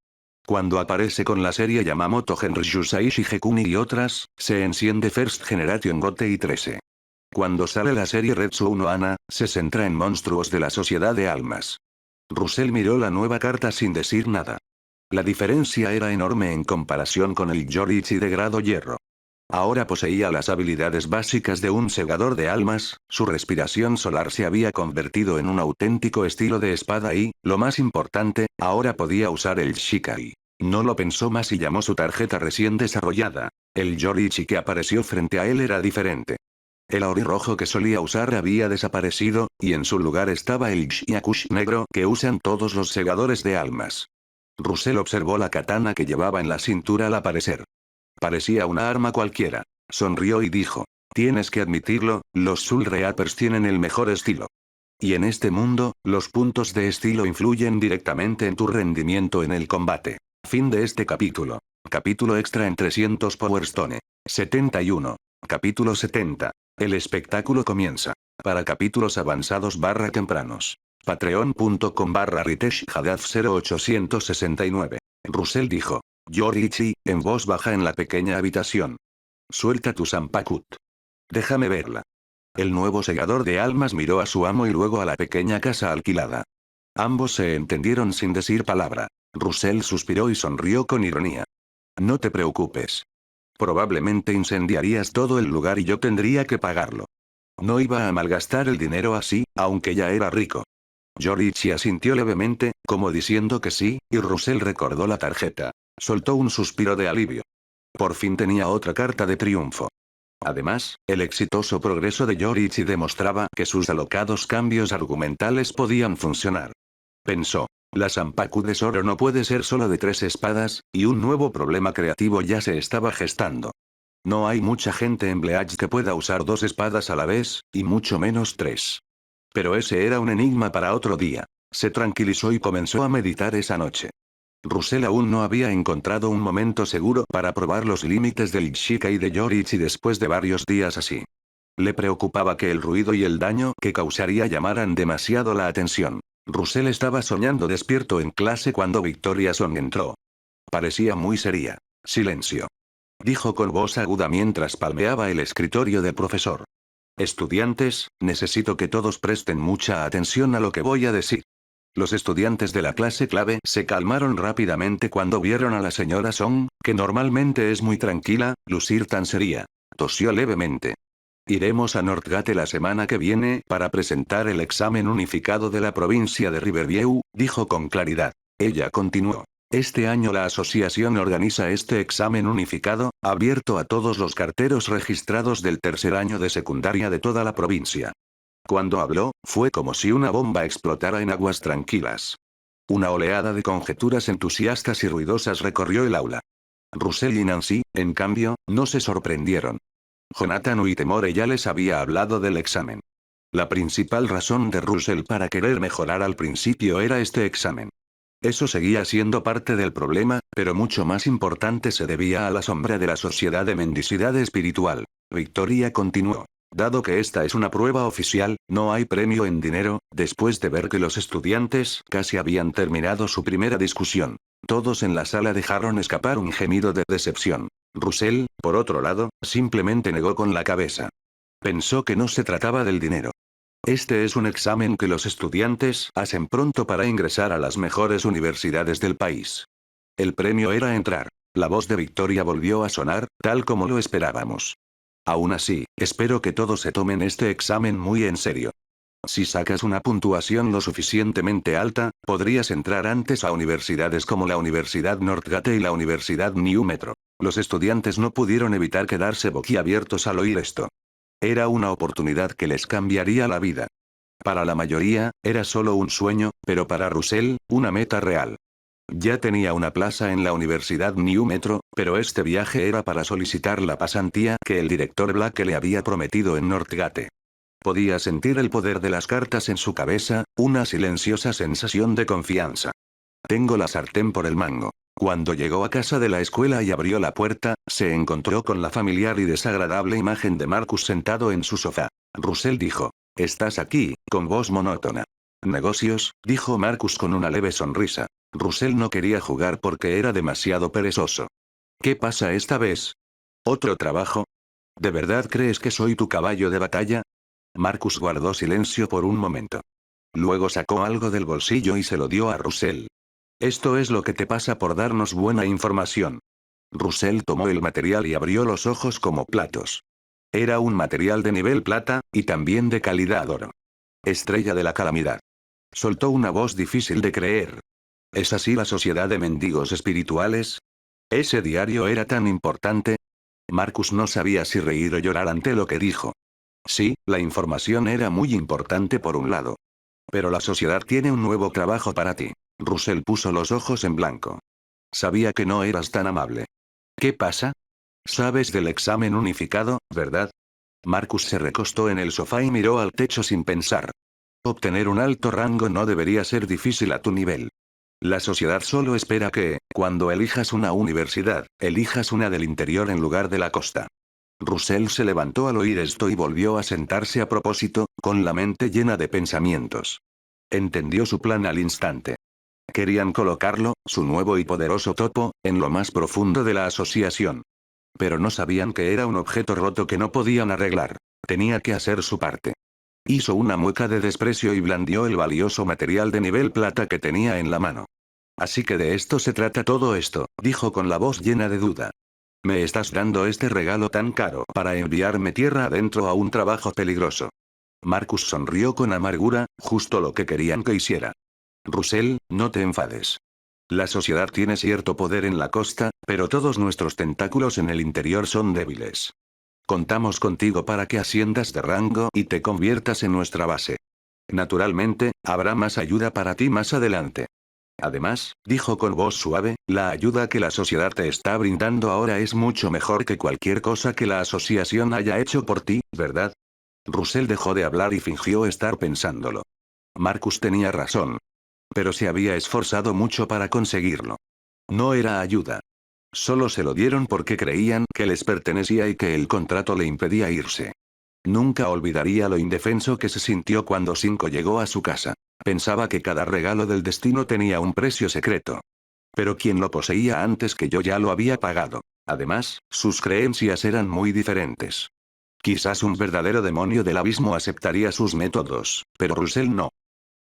Cuando aparece con la serie Yamamoto Genryusai Shigekuni y otras, se enciende First Generation Gotei 13. Cuando sale la serie Retsu no Ana, se centra en monstruos de la Sociedad de Almas. Russell miró la nueva carta sin decir nada. La diferencia era enorme en comparación con el Yoriichi de grado hierro. Ahora poseía las habilidades básicas de un segador de almas, su respiración solar se había convertido en un auténtico estilo de espada y, lo más importante, ahora podía usar el Shikai. No lo pensó más y llamó su tarjeta recién desarrollada. El Yoriichi que apareció frente a él era diferente. El Aori rojo que solía usar había desaparecido, y en su lugar estaba el Shyakushi negro que usan todos los segadores de almas. Russell observó la katana que llevaba en la cintura al aparecer. Parecía una arma cualquiera. Sonrió y dijo: tienes que admitirlo, los Soul Reapers tienen el mejor estilo. Y en este mundo, los puntos de estilo influyen directamente en tu rendimiento en el combate. Fin de este capítulo. Capítulo extra en 300 Power Stone. 71. Capítulo 70. El espectáculo comienza. Para capítulos avanzados /tempranos. Patreon.com/Ritesh Haddad 0869. Russell dijo. Yoriichi, en voz baja en la pequeña habitación. Suelta tu Zanpakuto. Déjame verla. El nuevo segador de almas miró a su amo y luego a la pequeña casa alquilada. Ambos se entendieron sin decir palabra. Russell suspiró y sonrió con ironía. No te preocupes. Probablemente incendiarías todo el lugar y yo tendría que pagarlo. No iba a malgastar el dinero así, aunque ya era rico. Yoriichi asintió levemente, como diciendo que sí, y Russell recordó la tarjeta. Soltó un suspiro de alivio. Por fin tenía otra carta de triunfo. Además, el exitoso progreso de Yoriichi demostraba que sus alocados cambios argumentales podían funcionar. Pensó. La Zanpakuto de Zoro no puede ser solo de 3 espadas, y un nuevo problema creativo ya se estaba gestando. No hay mucha gente en Bleach que pueda usar 2 espadas a la vez, y mucho menos 3. Pero ese era un enigma para otro día. Se tranquilizó y comenzó a meditar esa noche. Russell aún no había encontrado un momento seguro para probar los límites del Shikai de Yoriichi después de varios días así. Le preocupaba que el ruido y el daño que causaría llamaran demasiado la atención. Russell estaba soñando despierto en clase cuando Victoria Song entró. Parecía muy seria. Silencio. Dijo con voz aguda mientras palmeaba el escritorio del profesor. Estudiantes, necesito que todos presten mucha atención a lo que voy a decir. Los estudiantes de la clase clave se calmaron rápidamente cuando vieron a la señora Song, que normalmente es muy tranquila, lucir tan seria. Tosió levemente. Iremos a Northgate la semana que viene para presentar el examen unificado de la provincia de Riverview, dijo con claridad. Ella continuó. Este año la asociación organiza este examen unificado, abierto a todos los carteros registrados del tercer año de secundaria de toda la provincia. Cuando habló, fue como si una bomba explotara en aguas tranquilas. Una oleada de conjeturas entusiastas y ruidosas recorrió el aula. Russell y Nancy, en cambio, no se sorprendieron. Jonathan Whittemore ya les había hablado del examen. La principal razón de Russell para querer mejorar al principio era este examen. Eso seguía siendo parte del problema, pero mucho más importante se debía a la sombra de la sociedad de mendicidad espiritual. Victoria continuó. Dado que esta es una prueba oficial, no hay premio en dinero. Después de ver que los estudiantes casi habían terminado su primera discusión, todos en la sala dejaron escapar un gemido de decepción. Russell, por otro lado, simplemente negó con la cabeza. Pensó que no se trataba del dinero. Este es un examen que los estudiantes hacen pronto para ingresar a las mejores universidades del país. El premio era entrar. La voz de Victoria volvió a sonar, tal como lo esperábamos. Aún así, espero que todos se tomen este examen muy en serio. Si sacas una puntuación lo suficientemente alta, podrías entrar antes a universidades como la Universidad Northgate y la Universidad New Metro. Los estudiantes no pudieron evitar quedarse boquiabiertos al oír esto. Era una oportunidad que les cambiaría la vida. Para la mayoría, era solo un sueño, pero para Russell, una meta real. Ya tenía una plaza en la Universidad New Metro, pero este viaje era para solicitar la pasantía que el director Black le había prometido en Northgate. Podía sentir el poder de las cartas en su cabeza, una silenciosa sensación de confianza. Tengo la sartén por el mango. Cuando llegó a casa de la escuela y abrió la puerta, se encontró con la familiar y desagradable imagen de Marcus sentado en su sofá. Russell dijo. Estás aquí, con voz monótona. Negocios, dijo Marcus con una leve sonrisa. Russell no quería jugar porque era demasiado perezoso. ¿Qué pasa esta vez? ¿Otro trabajo? ¿De verdad crees que soy tu caballo de batalla? Marcus guardó silencio por un momento. Luego sacó algo del bolsillo y se lo dio a Russell. Esto es lo que te pasa por darnos buena información. Russell tomó el material y abrió los ojos como platos. Era un material de nivel plata, y también de calidad oro. Estrella de la calamidad. Soltó una voz difícil de creer. ¿Es así la sociedad de mendigos espirituales? ¿Ese diario era tan importante? Marcus no sabía si reír o llorar ante lo que dijo. Sí, la información era muy importante por un lado. Pero la sociedad tiene un nuevo trabajo para ti. Russell puso los ojos en blanco. Sabía que no eras tan amable. ¿Qué pasa? Sabes del examen unificado, ¿verdad? Marcus se recostó en el sofá y miró al techo sin pensar. Obtener un alto rango no debería ser difícil a tu nivel. La sociedad solo espera que, cuando elijas una universidad, elijas una del interior en lugar de la costa. Russell se levantó al oír esto y volvió a sentarse a propósito, con la mente llena de pensamientos. Entendió su plan al instante. Querían colocarlo, su nuevo y poderoso topo, en lo más profundo de la asociación. Pero no sabían que era un objeto roto que no podían arreglar. Tenía que hacer su parte. Hizo una mueca de desprecio y blandió el valioso material de nivel plata que tenía en la mano. Así que de esto se trata todo esto, dijo con la voz llena de duda. Me estás dando este regalo tan caro para enviarme tierra adentro a un trabajo peligroso. Marcus sonrió con amargura, justo lo que querían que hiciera. Russell, no te enfades. La sociedad tiene cierto poder en la costa, pero todos nuestros tentáculos en el interior son débiles. Contamos contigo para que asciendas de rango y te conviertas en nuestra base. Naturalmente, habrá más ayuda para ti más adelante. Además, dijo con voz suave, la ayuda que la sociedad te está brindando ahora es mucho mejor que cualquier cosa que la asociación haya hecho por ti, ¿verdad? Russell dejó de hablar y fingió estar pensándolo. Marcus tenía razón. Pero se había esforzado mucho para conseguirlo. No era ayuda. Solo se lo dieron porque creían que les pertenecía y que el contrato le impedía irse. Nunca olvidaría lo indefenso que se sintió cuando Cinco llegó a su casa. Pensaba que cada regalo del destino tenía un precio secreto. Pero quien lo poseía antes que yo ya lo había pagado. Además, sus creencias eran muy diferentes. Quizás un verdadero demonio del abismo aceptaría sus métodos, pero Russell no.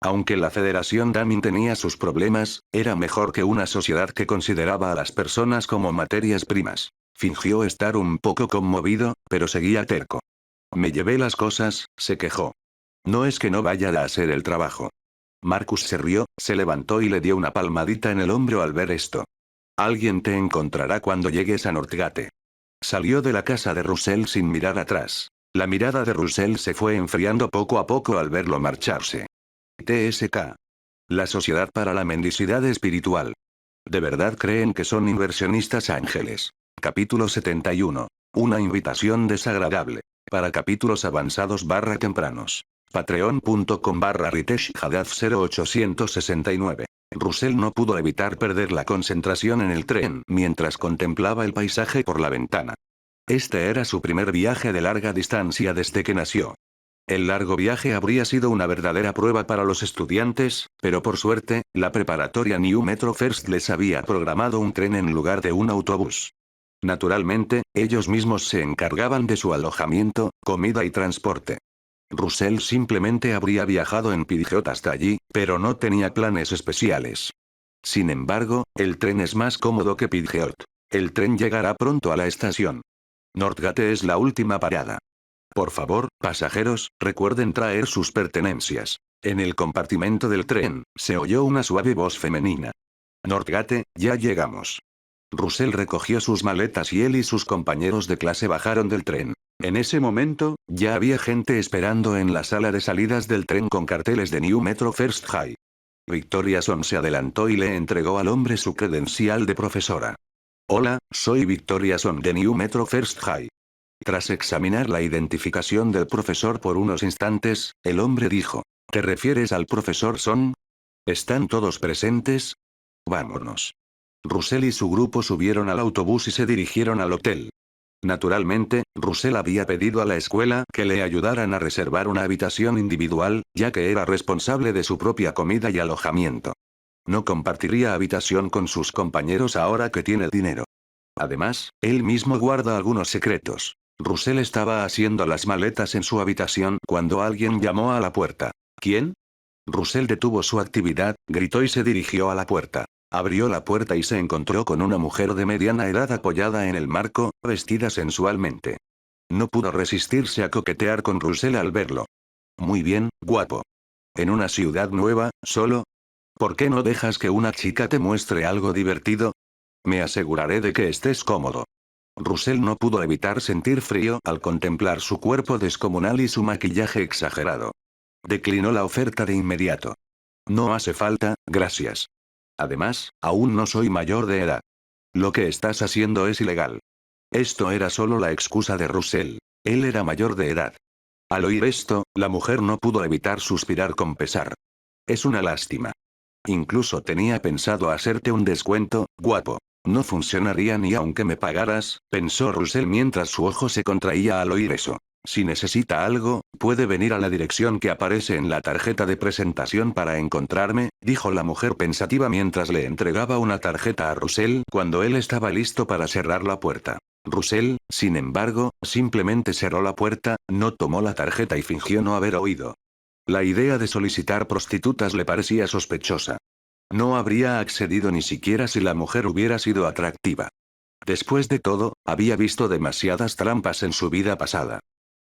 Aunque la Federación Damin tenía sus problemas, era mejor que una sociedad que consideraba a las personas como materias primas. Fingió estar un poco conmovido, pero seguía terco. Me llevé las cosas, se quejó. No es que no vaya a hacer el trabajo. Marcus se rió, se levantó y le dio una palmadita en el hombro al ver esto. Alguien te encontrará cuando llegues a Northgate. Salió de la casa de Russell sin mirar atrás. La mirada de Russell se fue enfriando poco a poco al verlo marcharse. TSK. La Sociedad para la Mendicidad Espiritual. ¿De verdad creen que son inversionistas ángeles? Capítulo 71. Una invitación desagradable. Para capítulos avanzados tempranos. Patreon.com/Ritesh Haddad 0869. Russell no pudo evitar perder la concentración en el tren mientras contemplaba el paisaje por la ventana. Este era su primer viaje de larga distancia desde que nació. El largo viaje habría sido una verdadera prueba para los estudiantes, pero por suerte, la preparatoria New Metro First les había programado un tren en lugar de un autobús. Naturalmente, ellos mismos se encargaban de su alojamiento, comida y transporte. Russell simplemente habría viajado en Pidgeot hasta allí, pero no tenía planes especiales. Sin embargo, el tren es más cómodo que Pidgeot. El tren llegará pronto a la estación. Northgate es la última parada. Por favor, pasajeros, recuerden traer sus pertenencias. En el compartimento del tren, se oyó una suave voz femenina. Northgate, ya llegamos. Russell recogió sus maletas y él y sus compañeros de clase bajaron del tren. En ese momento, ya había gente esperando en la sala de salidas del tren con carteles de New Metro First High. Victoria Son se adelantó y le entregó al hombre su credencial de profesora. Hola, soy Victoria Son de New Metro First High. Tras examinar la identificación del profesor por unos instantes, el hombre dijo, ¿te refieres al profesor Son? ¿Están todos presentes? Vámonos. Russell y su grupo subieron al autobús y se dirigieron al hotel. Naturalmente, Russell había pedido a la escuela que le ayudaran a reservar una habitación individual, ya que era responsable de su propia comida y alojamiento. No compartiría habitación con sus compañeros ahora que tiene dinero. Además, él mismo guarda algunos secretos. Russell estaba haciendo las maletas en su habitación cuando alguien llamó a la puerta. ¿Quién? Russell detuvo su actividad, gritó y se dirigió a la puerta. Abrió la puerta y se encontró con una mujer de mediana edad apoyada en el marco, vestida sensualmente. No pudo resistirse a coquetear con Russell al verlo. Muy bien, guapo. ¿En una ciudad nueva, solo? ¿Por qué no dejas que una chica te muestre algo divertido? Me aseguraré de que estés cómodo. Russell no pudo evitar sentir frío al contemplar su cuerpo descomunal y su maquillaje exagerado. Declinó la oferta de inmediato. No hace falta, gracias. Además, aún no soy mayor de edad. Lo que estás haciendo es ilegal. Esto era solo la excusa de Russell. Él era mayor de edad. Al oír esto, la mujer no pudo evitar suspirar con pesar. Es una lástima. Incluso tenía pensado hacerte un descuento, guapo. No funcionaría ni aunque me pagaras, pensó Russell mientras su ojo se contraía al oír eso. Si necesita algo, puede venir a la dirección que aparece en la tarjeta de presentación para encontrarme, dijo la mujer pensativa mientras le entregaba una tarjeta a Russell cuando él estaba listo para cerrar la puerta. Russell, sin embargo, simplemente cerró la puerta, no tomó la tarjeta y fingió no haber oído. La idea de solicitar prostitutas le parecía sospechosa. No habría accedido ni siquiera si la mujer hubiera sido atractiva. Después de todo, había visto demasiadas trampas en su vida pasada.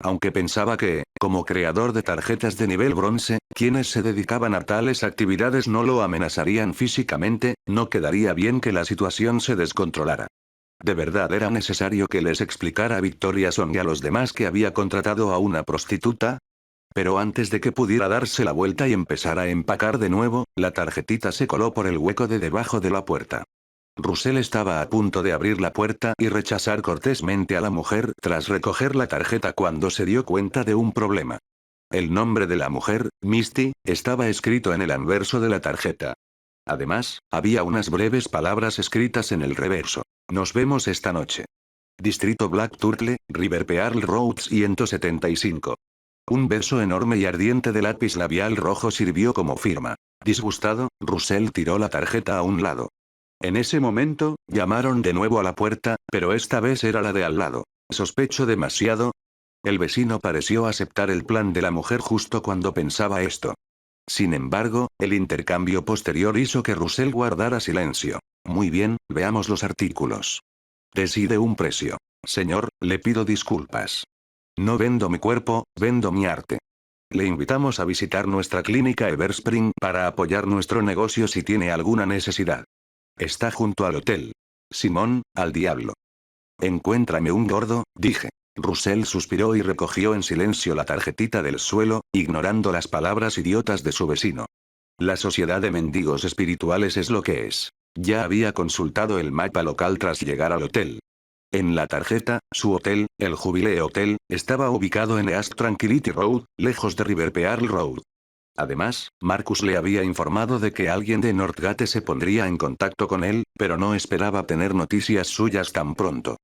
Aunque pensaba que, como creador de tarjetas de nivel bronce, quienes se dedicaban a tales actividades no lo amenazarían físicamente, no quedaría bien que la situación se descontrolara. ¿De verdad era necesario que les explicara a Victoria Son y a los demás que había contratado a una prostituta? Pero antes de que pudiera darse la vuelta y empezar a empacar de nuevo, la tarjetita se coló por el hueco de debajo de la puerta. Russell estaba a punto de abrir la puerta y rechazar cortésmente a la mujer tras recoger la tarjeta cuando se dio cuenta de un problema. El nombre de la mujer, Misty, estaba escrito en el anverso de la tarjeta. Además, había unas breves palabras escritas en el reverso. Nos vemos esta noche. Distrito Black Turtle, River Pearl Road 175. Un beso enorme y ardiente de lápiz labial rojo sirvió como firma. Disgustado, Russell tiró la tarjeta a un lado. En ese momento, llamaron de nuevo a la puerta, pero esta vez era la de al lado. ¿Sospecho demasiado? El vecino pareció aceptar el plan de la mujer justo cuando pensaba esto. Sin embargo, el intercambio posterior hizo que Russell guardara silencio. Muy bien, veamos los artículos. Decide un precio. Señor, le pido disculpas. No vendo mi cuerpo, vendo mi arte. Le invitamos a visitar nuestra clínica Everspring para apoyar nuestro negocio si tiene alguna necesidad. Está junto al hotel. Simón, al diablo. Encuéntrame un gordo, dije. Russell suspiró y recogió en silencio la tarjetita del suelo, ignorando las palabras idiotas de su vecino. La sociedad de mendigos espirituales es lo que es. Ya había consultado el mapa local tras llegar al hotel. En la tarjeta, su hotel, el Jubilee Hotel, estaba ubicado en East Tranquility Road, lejos de River Pearl Road. Además, Marcus le había informado de que alguien de Northgate se pondría en contacto con él, pero no esperaba tener noticias suyas tan pronto.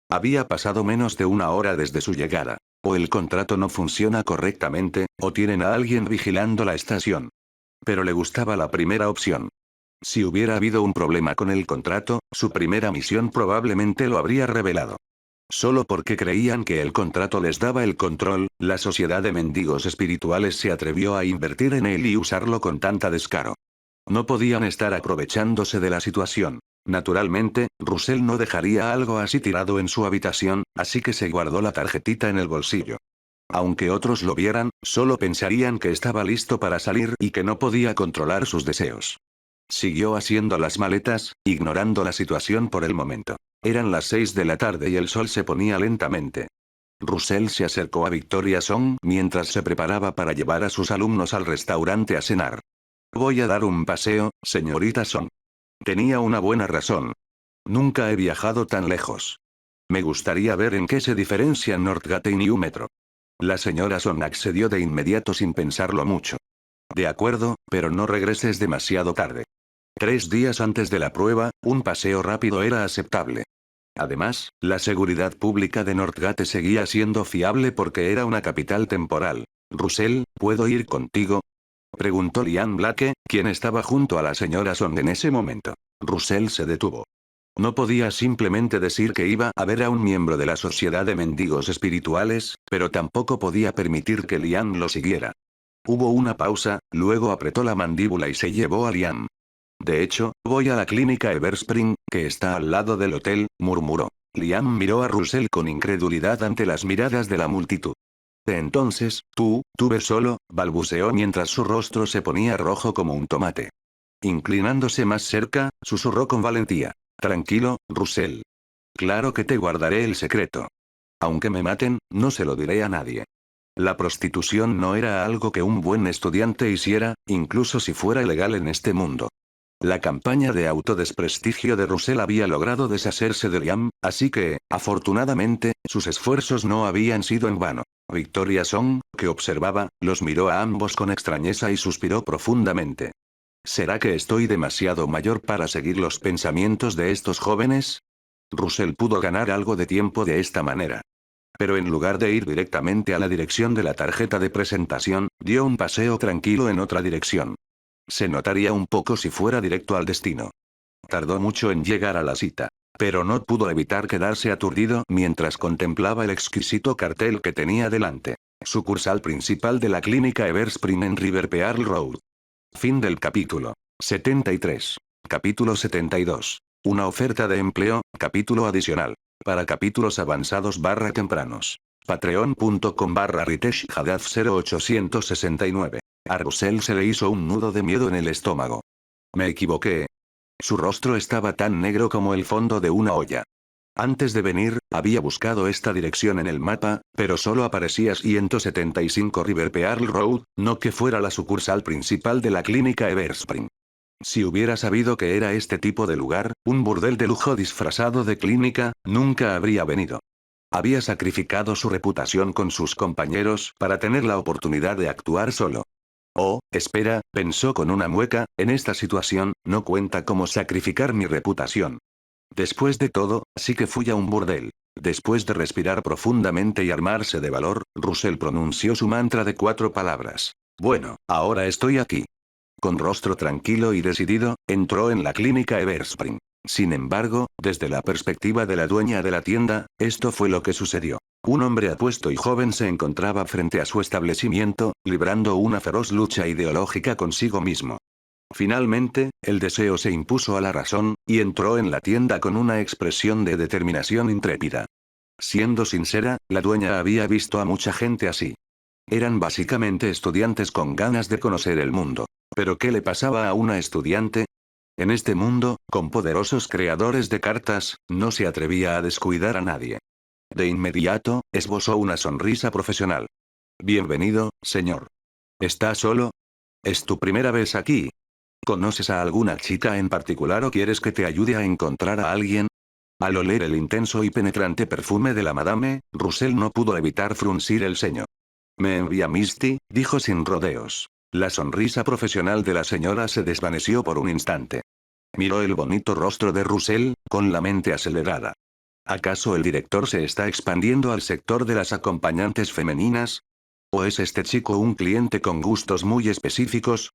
Había pasado menos de una hora desde su llegada. O el contrato no funciona correctamente, o tienen a alguien vigilando la estación. Pero le gustaba la primera opción. Si hubiera habido un problema con el contrato, su primera misión probablemente lo habría revelado. Solo porque creían que el contrato les daba el control, la sociedad de mendigos espirituales se atrevió a invertir en él y usarlo con tanta descaro. No podían estar aprovechándose de la situación. Naturalmente, Russell no dejaría algo así tirado en su habitación, así que se guardó la tarjetita en el bolsillo. Aunque otros lo vieran, solo pensarían que estaba listo para salir y que no podía controlar sus deseos. Siguió haciendo las maletas, ignorando la situación por el momento. Eran las 6 de la tarde y el sol se ponía lentamente. Russell se acercó a Victoria Song mientras se preparaba para llevar a sus alumnos al restaurante a cenar. Voy a dar un paseo, señorita Song. Tenía una buena razón. Nunca he viajado tan lejos. Me gustaría ver en qué se diferencian Northgate y New Metro. La señora Song accedió de inmediato sin pensarlo mucho. De acuerdo, pero no regreses demasiado tarde. 3 días antes de la prueba, un paseo rápido era aceptable. Además, la seguridad pública de Northgate seguía siendo fiable porque era una capital temporal. Russell, ¿puedo ir contigo? Preguntó Liam Blake, quien estaba junto a la señora Song en ese momento. Russell se detuvo. No podía simplemente decir que iba a ver a un miembro de la sociedad de mendigos espirituales, pero tampoco podía permitir que Liam lo siguiera. Hubo una pausa, luego apretó la mandíbula y se llevó a Liam. De hecho, voy a la clínica Everspring, que está al lado del hotel, murmuró. Liam miró a Russell con incredulidad ante las miradas de la multitud. Entonces, tú ves solo, balbuceó mientras su rostro se ponía rojo como un tomate. Inclinándose más cerca, susurró con valentía. Tranquilo, Russell. Claro que te guardaré el secreto. Aunque me maten, no se lo diré a nadie. La prostitución no era algo que un buen estudiante hiciera, incluso si fuera ilegal en este mundo. La campaña de autodesprestigio de Russell había logrado deshacerse de Liam, así que, afortunadamente, sus esfuerzos no habían sido en vano. Victoria Song, que observaba, los miró a ambos con extrañeza y suspiró profundamente. ¿Será que estoy demasiado mayor para seguir los pensamientos de estos jóvenes? Russell pudo ganar algo de tiempo de esta manera. Pero en lugar de ir directamente a la dirección de la tarjeta de presentación, dio un paseo tranquilo en otra dirección. Se notaría un poco si fuera directo al destino. Tardó mucho en llegar a la cita. Pero no pudo evitar quedarse aturdido mientras contemplaba el exquisito cartel que tenía delante. Sucursal principal de la clínica Everspring en River Pearl Road. Fin del capítulo 73. Capítulo 72. Una oferta de empleo, capítulo adicional. Para capítulos avanzados /tempranos. Patreon.com/Ritesh Haddad 0869. A Russell se le hizo un nudo de miedo en el estómago. Me equivoqué. Su rostro estaba tan negro como el fondo de una olla. Antes de venir, había buscado esta dirección en el mapa, pero solo aparecía 175 River Pearl Road, no que fuera la sucursal principal de la clínica Everspring. Si hubiera sabido que era este tipo de lugar, un burdel de lujo disfrazado de clínica, nunca habría venido. Había sacrificado su reputación con sus compañeros para tener la oportunidad de actuar solo. Oh, espera, pensó con una mueca, en esta situación, no cuenta como sacrificar mi reputación. Después de todo, sí que fui a un burdel. Después de respirar profundamente y armarse de valor, Russell pronunció su mantra de 4 palabras. Bueno, ahora estoy aquí. Con rostro tranquilo y decidido, entró en la clínica Everspring. Sin embargo, desde la perspectiva de la dueña de la tienda, esto fue lo que sucedió. Un hombre apuesto y joven se encontraba frente a su establecimiento, librando una feroz lucha ideológica consigo mismo. Finalmente, el deseo se impuso a la razón, y entró en la tienda con una expresión de determinación intrépida. Siendo sincera, la dueña había visto a mucha gente así. Eran básicamente estudiantes con ganas de conocer el mundo. ¿Pero qué le pasaba a una estudiante? En este mundo, con poderosos creadores de cartas, no se atrevía a descuidar a nadie. De inmediato, esbozó una sonrisa profesional. Bienvenido, señor. ¿Estás solo? ¿Es tu primera vez aquí? ¿Conoces a alguna chica en particular o quieres que te ayude a encontrar a alguien? Al oler el intenso y penetrante perfume de la madame, Russell no pudo evitar fruncir el ceño. Me envía Misty, dijo sin rodeos. La sonrisa profesional de la señora se desvaneció por un instante. Miró el bonito rostro de Russell, con la mente acelerada. ¿Acaso el director se está expandiendo al sector de las acompañantes femeninas? ¿O es este chico un cliente con gustos muy específicos?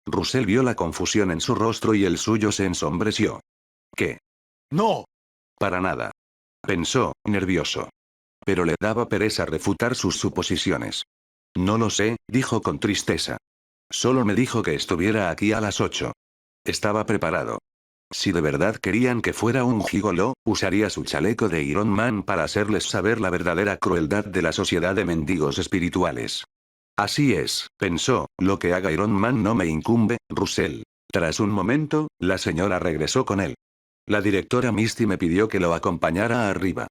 Russell vio la confusión en su rostro y el suyo se ensombreció. ¿Qué? No. Para nada. Pensó, nervioso. Pero le daba pereza refutar sus suposiciones. No lo sé, dijo con tristeza. Solo me dijo que estuviera aquí a las 8. Estaba preparado. Si de verdad querían que fuera un gigoló, usaría su chaleco de Iron Man para hacerles saber la verdadera crueldad de la sociedad de mendigos espirituales. Así es, pensó, lo que haga Iron Man no me incumbe, Russell. Tras un momento, la señora regresó con él. La directora Misty me pidió que lo acompañara arriba.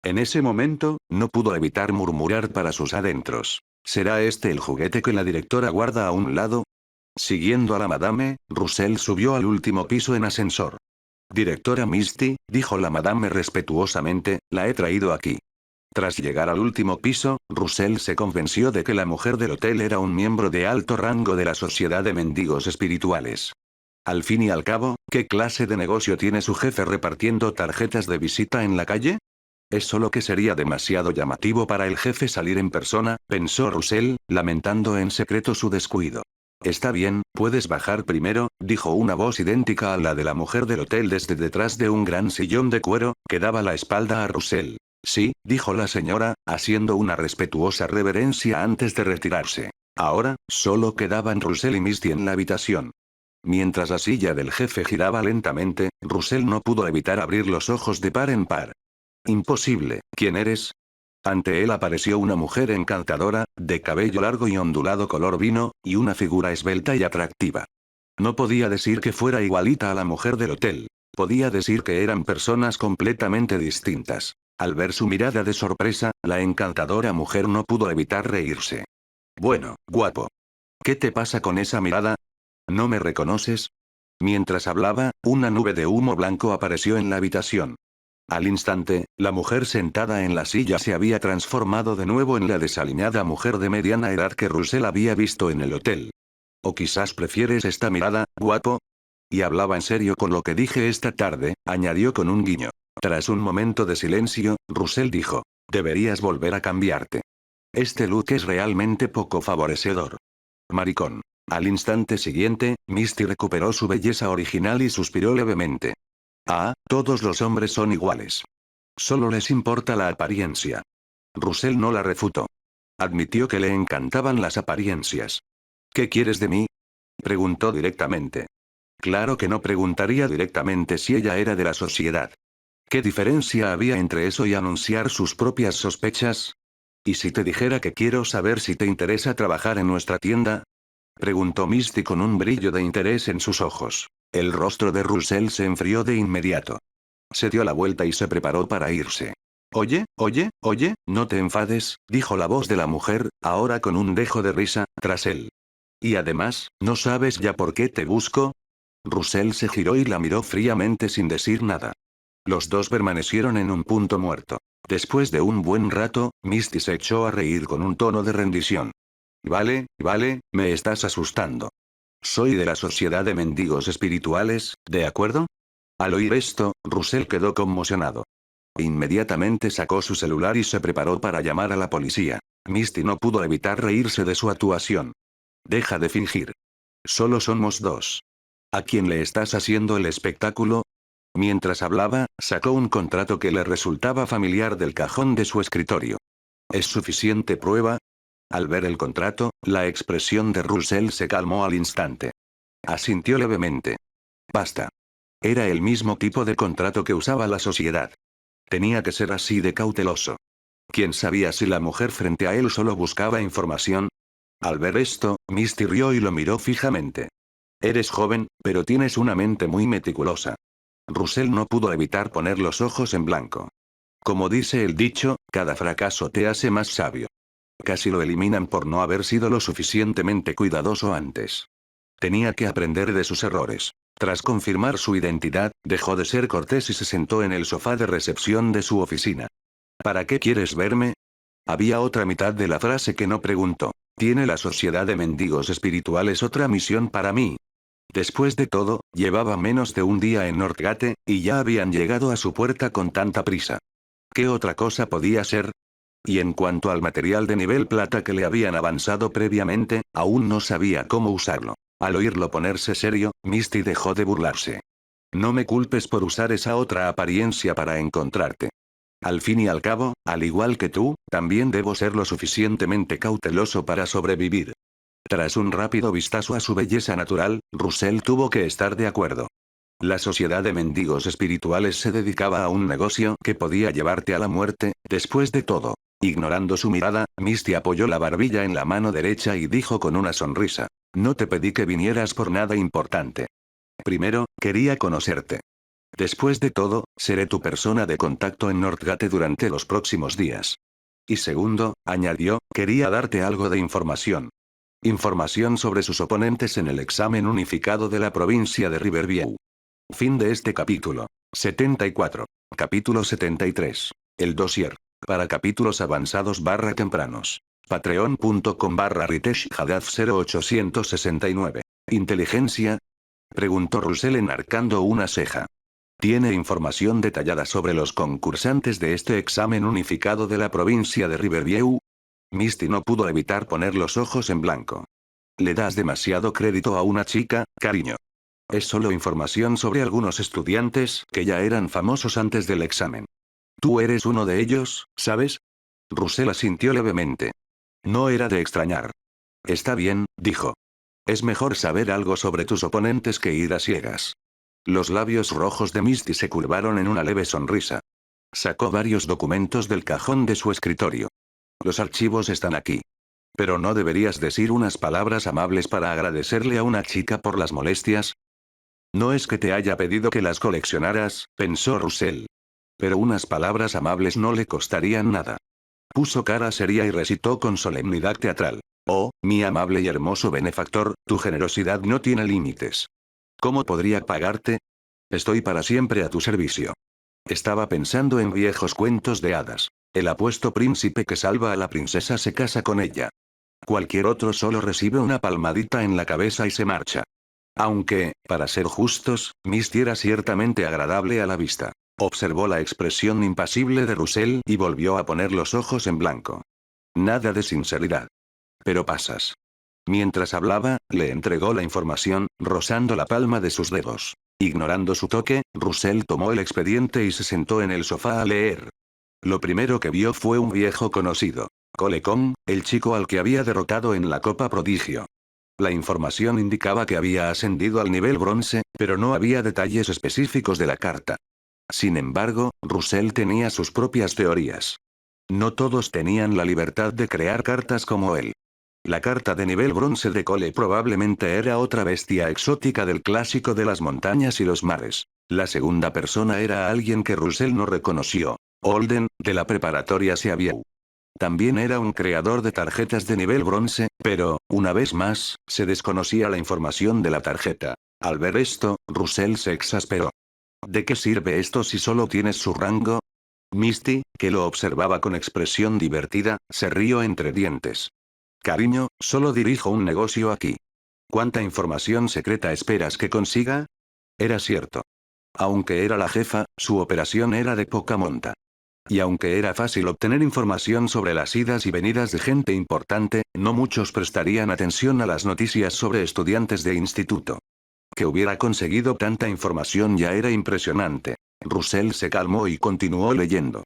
En ese momento, no pudo evitar murmurar para sus adentros. ¿Será este el juguete que la directora guarda a un lado? Siguiendo a la madame, Russell subió al último piso en ascensor. Directora Misty, dijo la madame respetuosamente, la he traído aquí. Tras llegar al último piso, Russell se convenció de que la mujer del hotel era un miembro de alto rango de la sociedad de mendigos espirituales. Al fin y al cabo, ¿qué clase de negocio tiene su jefe repartiendo tarjetas de visita en la calle? Es solo que sería demasiado llamativo para el jefe salir en persona, pensó Russell, lamentando en secreto su descuido. Está bien, puedes bajar primero, dijo una voz idéntica a la de la mujer del hotel desde detrás de un gran sillón de cuero, que daba la espalda a Russell. Sí, dijo la señora, haciendo una respetuosa reverencia antes de retirarse. Ahora, solo quedaban Russell y Misty en la habitación. Mientras la silla del jefe giraba lentamente, Russell no pudo evitar abrir los ojos de par en par. Imposible, ¿quién eres? Ante él apareció una mujer encantadora, de cabello largo y ondulado color vino, y una figura esbelta y atractiva. No podía decir que fuera igualita a la mujer del hotel. Podía decir que eran personas completamente distintas. Al ver su mirada de sorpresa, la encantadora mujer no pudo evitar reírse. Bueno, guapo. ¿Qué te pasa con esa mirada? ¿No me reconoces? Mientras hablaba, una nube de humo blanco apareció en la habitación. Al instante, la mujer sentada en la silla se había transformado de nuevo en la desaliñada mujer de mediana edad que Russell había visto en el hotel. ¿O quizás prefieres esta mirada, guapo? Y hablaba en serio con lo que dije esta tarde, añadió con un guiño. Tras un momento de silencio, Russell dijo. Deberías volver a cambiarte. Este look es realmente poco favorecedor. Maricón. Al instante siguiente, Misty recuperó su belleza original y suspiró levemente. Ah, todos los hombres son iguales. Solo les importa la apariencia. Russell no la refutó. Admitió que le encantaban las apariencias. ¿Qué quieres de mí? Preguntó directamente. Claro que no preguntaría directamente si ella era de la sociedad. ¿Qué diferencia había entre eso y anunciar sus propias sospechas? ¿Y si te dijera que quiero saber si te interesa trabajar en nuestra tienda? Preguntó Misty con un brillo de interés en sus ojos. El rostro de Russell se enfrió de inmediato. Se dio la vuelta y se preparó para irse. Oye, no te enfades, dijo la voz de la mujer, ahora con un dejo de risa, tras él. Y además, ¿no sabes ya por qué te busco? Russell se giró y la miró fríamente sin decir nada. Los dos permanecieron en un punto muerto. Después de un buen rato, Misty se echó a reír con un tono de rendición. Vale, me estás asustando. Soy de la Sociedad de Mendigos Espirituales, ¿de acuerdo? Al oír esto, Russell quedó conmocionado. Inmediatamente sacó su celular y se preparó para llamar a la policía. Misty no pudo evitar reírse de su actuación. Deja de fingir. Solo somos dos. ¿A quién le estás haciendo el espectáculo? Mientras hablaba, sacó un contrato que le resultaba familiar del cajón de su escritorio. ¿Es suficiente prueba? Al ver el contrato, la expresión de Russell se calmó al instante. Asintió levemente. Basta. Era el mismo tipo de contrato que usaba la sociedad. Tenía que ser así de cauteloso. ¿Quién sabía si la mujer frente a él solo buscaba información? Al ver esto, Misty rió y lo miró fijamente. Eres joven, pero tienes una mente muy meticulosa. Russell no pudo evitar poner los ojos en blanco. Como dice el dicho, cada fracaso te hace más sabio. Casi lo eliminan por no haber sido lo suficientemente cuidadoso antes. Tenía que aprender de sus errores. Tras confirmar su identidad, dejó de ser cortés y se sentó en el sofá de recepción de su oficina. ¿Para qué quieres verme? Había otra mitad de la frase que no preguntó. ¿Tiene la Sociedad de Mendigos Espirituales otra misión para mí? Después de todo, llevaba menos de un día en Northgate, y ya habían llegado a su puerta con tanta prisa. ¿Qué otra cosa podía ser? Y en cuanto al material de nivel plata que le habían avanzado previamente, aún no sabía cómo usarlo. Al oírlo ponerse serio, Misty dejó de burlarse. No me culpes por usar esa otra apariencia para encontrarte. Al fin y al cabo, al igual que tú, también debo ser lo suficientemente cauteloso para sobrevivir. Tras un rápido vistazo a su belleza natural, Russell tuvo que estar de acuerdo. La Sociedad de Mendigos Espirituales se dedicaba a un negocio que podía llevarte a la muerte, después de todo. Ignorando su mirada, Misty apoyó la barbilla en la mano derecha y dijo con una sonrisa. No te pedí que vinieras por nada importante. Primero, quería conocerte. Después de todo, seré tu persona de contacto en Northgate durante los próximos días. Y segundo, añadió, quería darte algo de información. Información sobre sus oponentes en el examen unificado de la provincia de Riverview. Fin de este capítulo. 74. Capítulo 73. El dossier. Para capítulos avanzados tempranos. Patreon.com/Ritesh Haddad 0869. ¿Inteligencia? Preguntó Russell enarcando una ceja. ¿Tiene información detallada sobre los concursantes de este examen unificado de la provincia de Riverview? Misty no pudo evitar poner los ojos en blanco. Le das demasiado crédito a una chica, cariño. Es solo información sobre algunos estudiantes que ya eran famosos antes del examen. Tú eres uno de ellos, ¿sabes? Russell asintió levemente. No era de extrañar. Está bien, dijo. Es mejor saber algo sobre tus oponentes que ir a ciegas. Los labios rojos de Misty se curvaron en una leve sonrisa. Sacó varios documentos del cajón de su escritorio. Los archivos están aquí. Pero no deberías decir unas palabras amables para agradecerle a una chica por las molestias. No es que te haya pedido que las coleccionaras, pensó Russell. Pero unas palabras amables no le costarían nada. Puso cara seria y recitó con solemnidad teatral. Oh, mi amable y hermoso benefactor, tu generosidad no tiene límites. ¿Cómo podría pagarte? Estoy para siempre a tu servicio. Estaba pensando en viejos cuentos de hadas. El apuesto príncipe que salva a la princesa se casa con ella. Cualquier otro solo recibe una palmadita en la cabeza y se marcha. Aunque, para ser justos, Misty era ciertamente agradable a la vista. Observó la expresión impasible de Russell y volvió a poner los ojos en blanco. Nada de sinceridad. Pero pasas. Mientras hablaba, le entregó la información, rozando la palma de sus dedos. Ignorando su toque, Russell tomó el expediente y se sentó en el sofá a leer. Lo primero que vio fue un viejo conocido. Cole Kong, el chico al que había derrotado en la Copa Prodigio. La información indicaba que había ascendido al nivel bronce, pero no había detalles específicos de la carta. Sin embargo, Russell tenía sus propias teorías. No todos tenían la libertad de crear cartas como él. La carta de nivel bronce de Cole probablemente era otra bestia exótica del clásico de las montañas y los mares. La segunda persona era alguien que Russell no reconoció. Holden, de la preparatoria Seaview. También era un creador de tarjetas de nivel bronce, pero, una vez más, se desconocía la información de la tarjeta. Al ver esto, Russell se exasperó. ¿De qué sirve esto si solo tienes su rango? Misty, que lo observaba con expresión divertida, se rió entre dientes. Cariño, solo dirijo un negocio aquí. ¿Cuánta información secreta esperas que consiga? Era cierto. Aunque era la jefa, su operación era de poca monta. Y aunque era fácil obtener información sobre las idas y venidas de gente importante, no muchos prestarían atención a las noticias sobre estudiantes de instituto. Que hubiera conseguido tanta información ya era impresionante. Russell se calmó y continuó leyendo.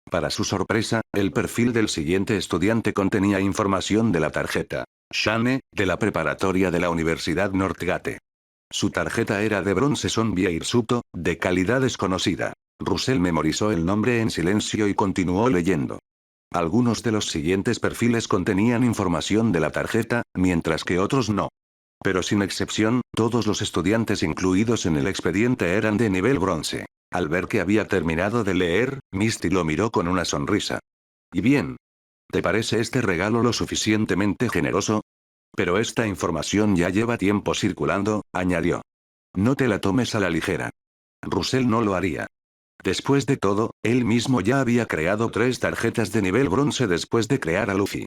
Para su sorpresa, el perfil del siguiente estudiante contenía información de la tarjeta. Shane, de la preparatoria de la Universidad Northgate. Su tarjeta era de bronce Sonbia Hirsuto, de calidad desconocida. Russell memorizó el nombre en silencio y continuó leyendo. Algunos de los siguientes perfiles contenían información de la tarjeta, mientras que otros no. Pero sin excepción, todos los estudiantes incluidos en el expediente eran de nivel bronce. Al ver que había terminado de leer, Misty lo miró con una sonrisa. ¿Y bien? ¿Te parece este regalo lo suficientemente generoso? Pero esta información ya lleva tiempo circulando, añadió. No te la tomes a la ligera. Russell no lo haría. Después de todo, él mismo ya había creado 3 tarjetas de nivel bronce después de crear a Luffy.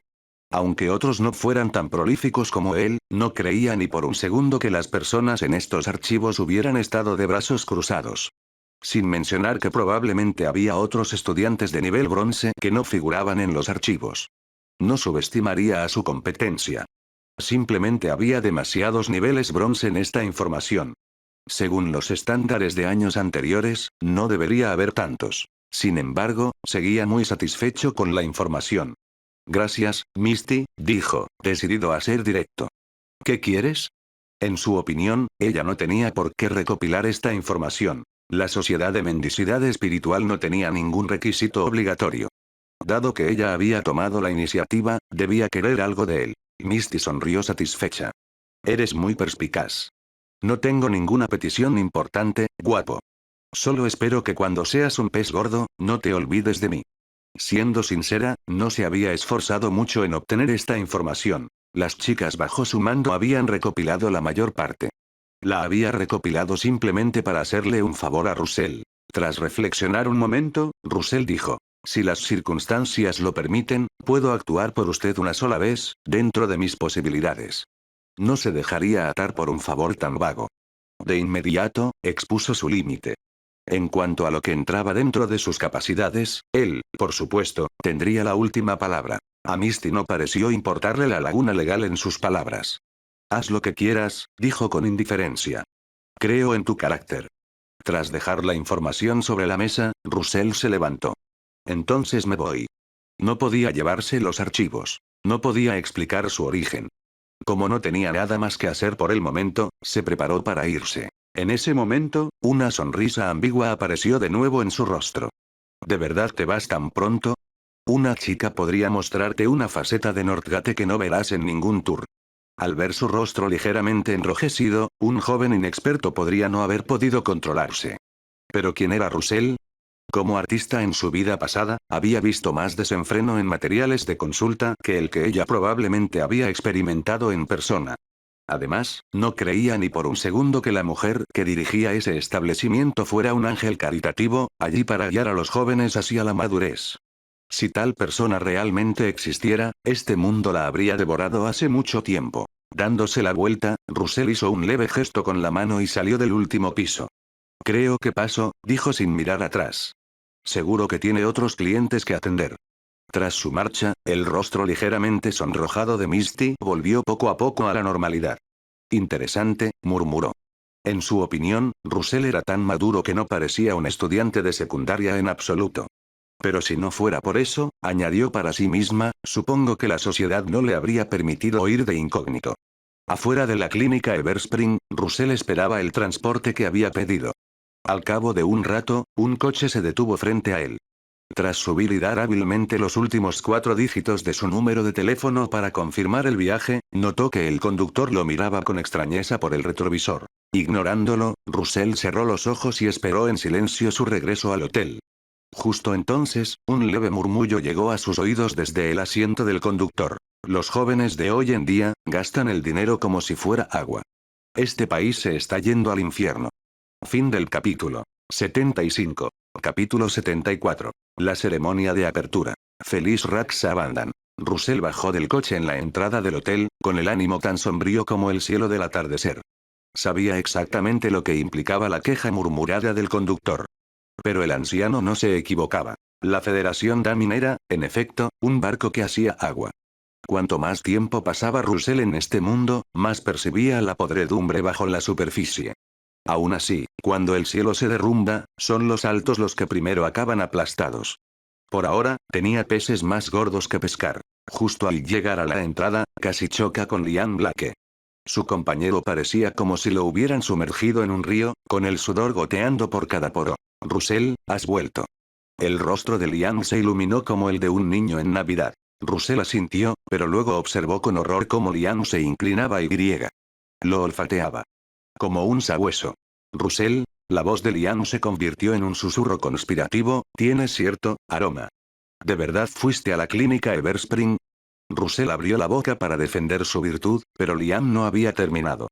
Aunque otros no fueran tan prolíficos como él, no creía ni por un segundo que las personas en estos archivos hubieran estado de brazos cruzados. Sin mencionar que probablemente había otros estudiantes de nivel bronce que no figuraban en los archivos. No subestimaría a su competencia. Simplemente había demasiados niveles bronce en esta información. Según los estándares de años anteriores, no debería haber tantos. Sin embargo, seguía muy satisfecho con la información. Gracias, Misty, dijo, decidido a ser directo. ¿Qué quieres? En su opinión, ella no tenía por qué recopilar esta información. La sociedad de mendicidad espiritual no tenía ningún requisito obligatorio. Dado que ella había tomado la iniciativa, debía querer algo de él. Misty sonrió satisfecha. Eres muy perspicaz. No tengo ninguna petición importante, guapo. Solo espero que cuando seas un pez gordo, no te olvides de mí. Siendo sincera, no se había esforzado mucho en obtener esta información. Las chicas bajo su mando habían recopilado la mayor parte. La había recopilado simplemente para hacerle un favor a Russell. Tras reflexionar un momento, Russell dijo. Si las circunstancias lo permiten, puedo actuar por usted una sola vez, dentro de mis posibilidades. No se dejaría atar por un favor tan vago. De inmediato, expuso su límite. En cuanto a lo que entraba dentro de sus capacidades, él, por supuesto, tendría la última palabra. A Misty no pareció importarle la laguna legal en sus palabras. Haz lo que quieras, dijo con indiferencia. Creo en tu carácter. Tras dejar la información sobre la mesa, Russell se levantó. Entonces me voy. No podía llevarse los archivos. No podía explicar su origen. Como no tenía nada más que hacer por el momento, se preparó para irse. En ese momento, una sonrisa ambigua apareció de nuevo en su rostro. ¿De verdad te vas tan pronto? Una chica podría mostrarte una faceta de Northgate que no verás en ningún tour. Al ver su rostro ligeramente enrojecido, un joven inexperto podría no haber podido controlarse. ¿Pero quién era Russell? Como artista en su vida pasada, había visto más desenfreno en materiales de consulta que el que ella probablemente había experimentado en persona. Además, no creía ni por un segundo que la mujer que dirigía ese establecimiento fuera un ángel caritativo, allí para guiar a los jóvenes hacia la madurez. Si tal persona realmente existiera, este mundo la habría devorado hace mucho tiempo. Dándose la vuelta, Russell hizo un leve gesto con la mano y salió del último piso. Creo que paso, dijo sin mirar atrás. Seguro que tiene otros clientes que atender. Tras su marcha, el rostro ligeramente sonrojado de Misty volvió poco a poco a la normalidad. Interesante, murmuró. En su opinión, Russell era tan maduro que no parecía un estudiante de secundaria en absoluto. Pero si no fuera por eso, añadió para sí misma, supongo que la sociedad no le habría permitido ir de incógnito. Afuera de la clínica Everspring, Russell esperaba el transporte que había pedido. Al cabo de un rato, un coche se detuvo frente a él. Tras subir y dar hábilmente los últimos 4 dígitos de su número de teléfono para confirmar el viaje, notó que el conductor lo miraba con extrañeza por el retrovisor. Ignorándolo, Russell cerró los ojos y esperó en silencio su regreso al hotel. Justo entonces, un leve murmullo llegó a sus oídos desde el asiento del conductor. Los jóvenes de hoy en día, gastan el dinero como si fuera agua. Este país se está yendo al infierno. Fin del capítulo 75. Capítulo 74. La ceremonia de apertura. Feliz Raxa Abandan. Russell bajó del coche en la entrada del hotel, con el ánimo tan sombrío como el cielo del atardecer. Sabía exactamente lo que implicaba la queja murmurada del conductor. Pero el anciano no se equivocaba. La Federación Damin era, en efecto, un barco que hacía agua. Cuanto más tiempo pasaba Russell en este mundo, más percibía la podredumbre bajo la superficie. Aún así, cuando el cielo se derrumba, son los altos los que primero acaban aplastados. Por ahora, tenía peces más gordos que pescar. Justo al llegar a la entrada, casi choca con Liam Blake. Su compañero parecía como si lo hubieran sumergido en un río, con el sudor goteando por cada poro. Russell, has vuelto. El rostro de Liam se iluminó como el de un niño en Navidad. Russell asintió, pero luego observó con horror cómo Liam se inclinaba y lo olfateaba. Como un sabueso. Russell, la voz de Liam se convirtió en un susurro conspirativo, tienes cierto aroma. ¿De verdad fuiste a la clínica Everspring? Russell abrió la boca para defender su virtud, pero Liam no había terminado.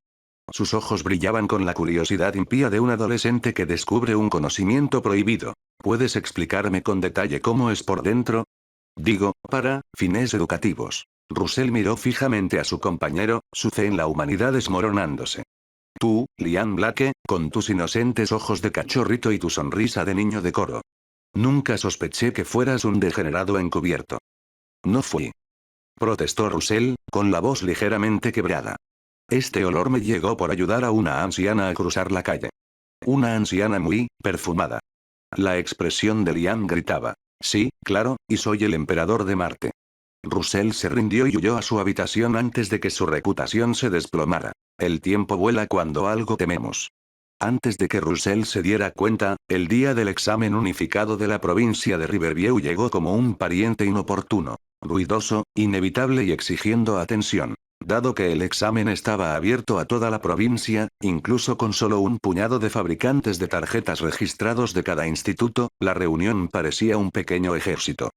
Sus ojos brillaban con la curiosidad impía de un adolescente que descubre un conocimiento prohibido. ¿Puedes explicarme con detalle cómo es por dentro? Digo, para fines educativos. Russell miró fijamente a su compañero, su fe en la humanidad desmoronándose. Tú, Liam Blake, con tus inocentes ojos de cachorrito y tu sonrisa de niño de coro. Nunca sospeché que fueras un degenerado encubierto. No fui. Protestó Russell, con la voz ligeramente quebrada. Este olor me llegó por ayudar a una anciana a cruzar la calle. Una anciana muy perfumada. La expresión de Liam gritaba. Sí, claro, y soy el emperador de Marte. Russell se rindió y huyó a su habitación antes de que su reputación se desplomara. El tiempo vuela cuando algo tememos. Antes de que Russell se diera cuenta, el día del examen unificado de la provincia de Riverview llegó como un pariente inoportuno, ruidoso, inevitable y exigiendo atención. Dado que el examen estaba abierto a toda la provincia, incluso con solo un puñado de fabricantes de tarjetas registrados de cada instituto, la reunión parecía un pequeño ejército.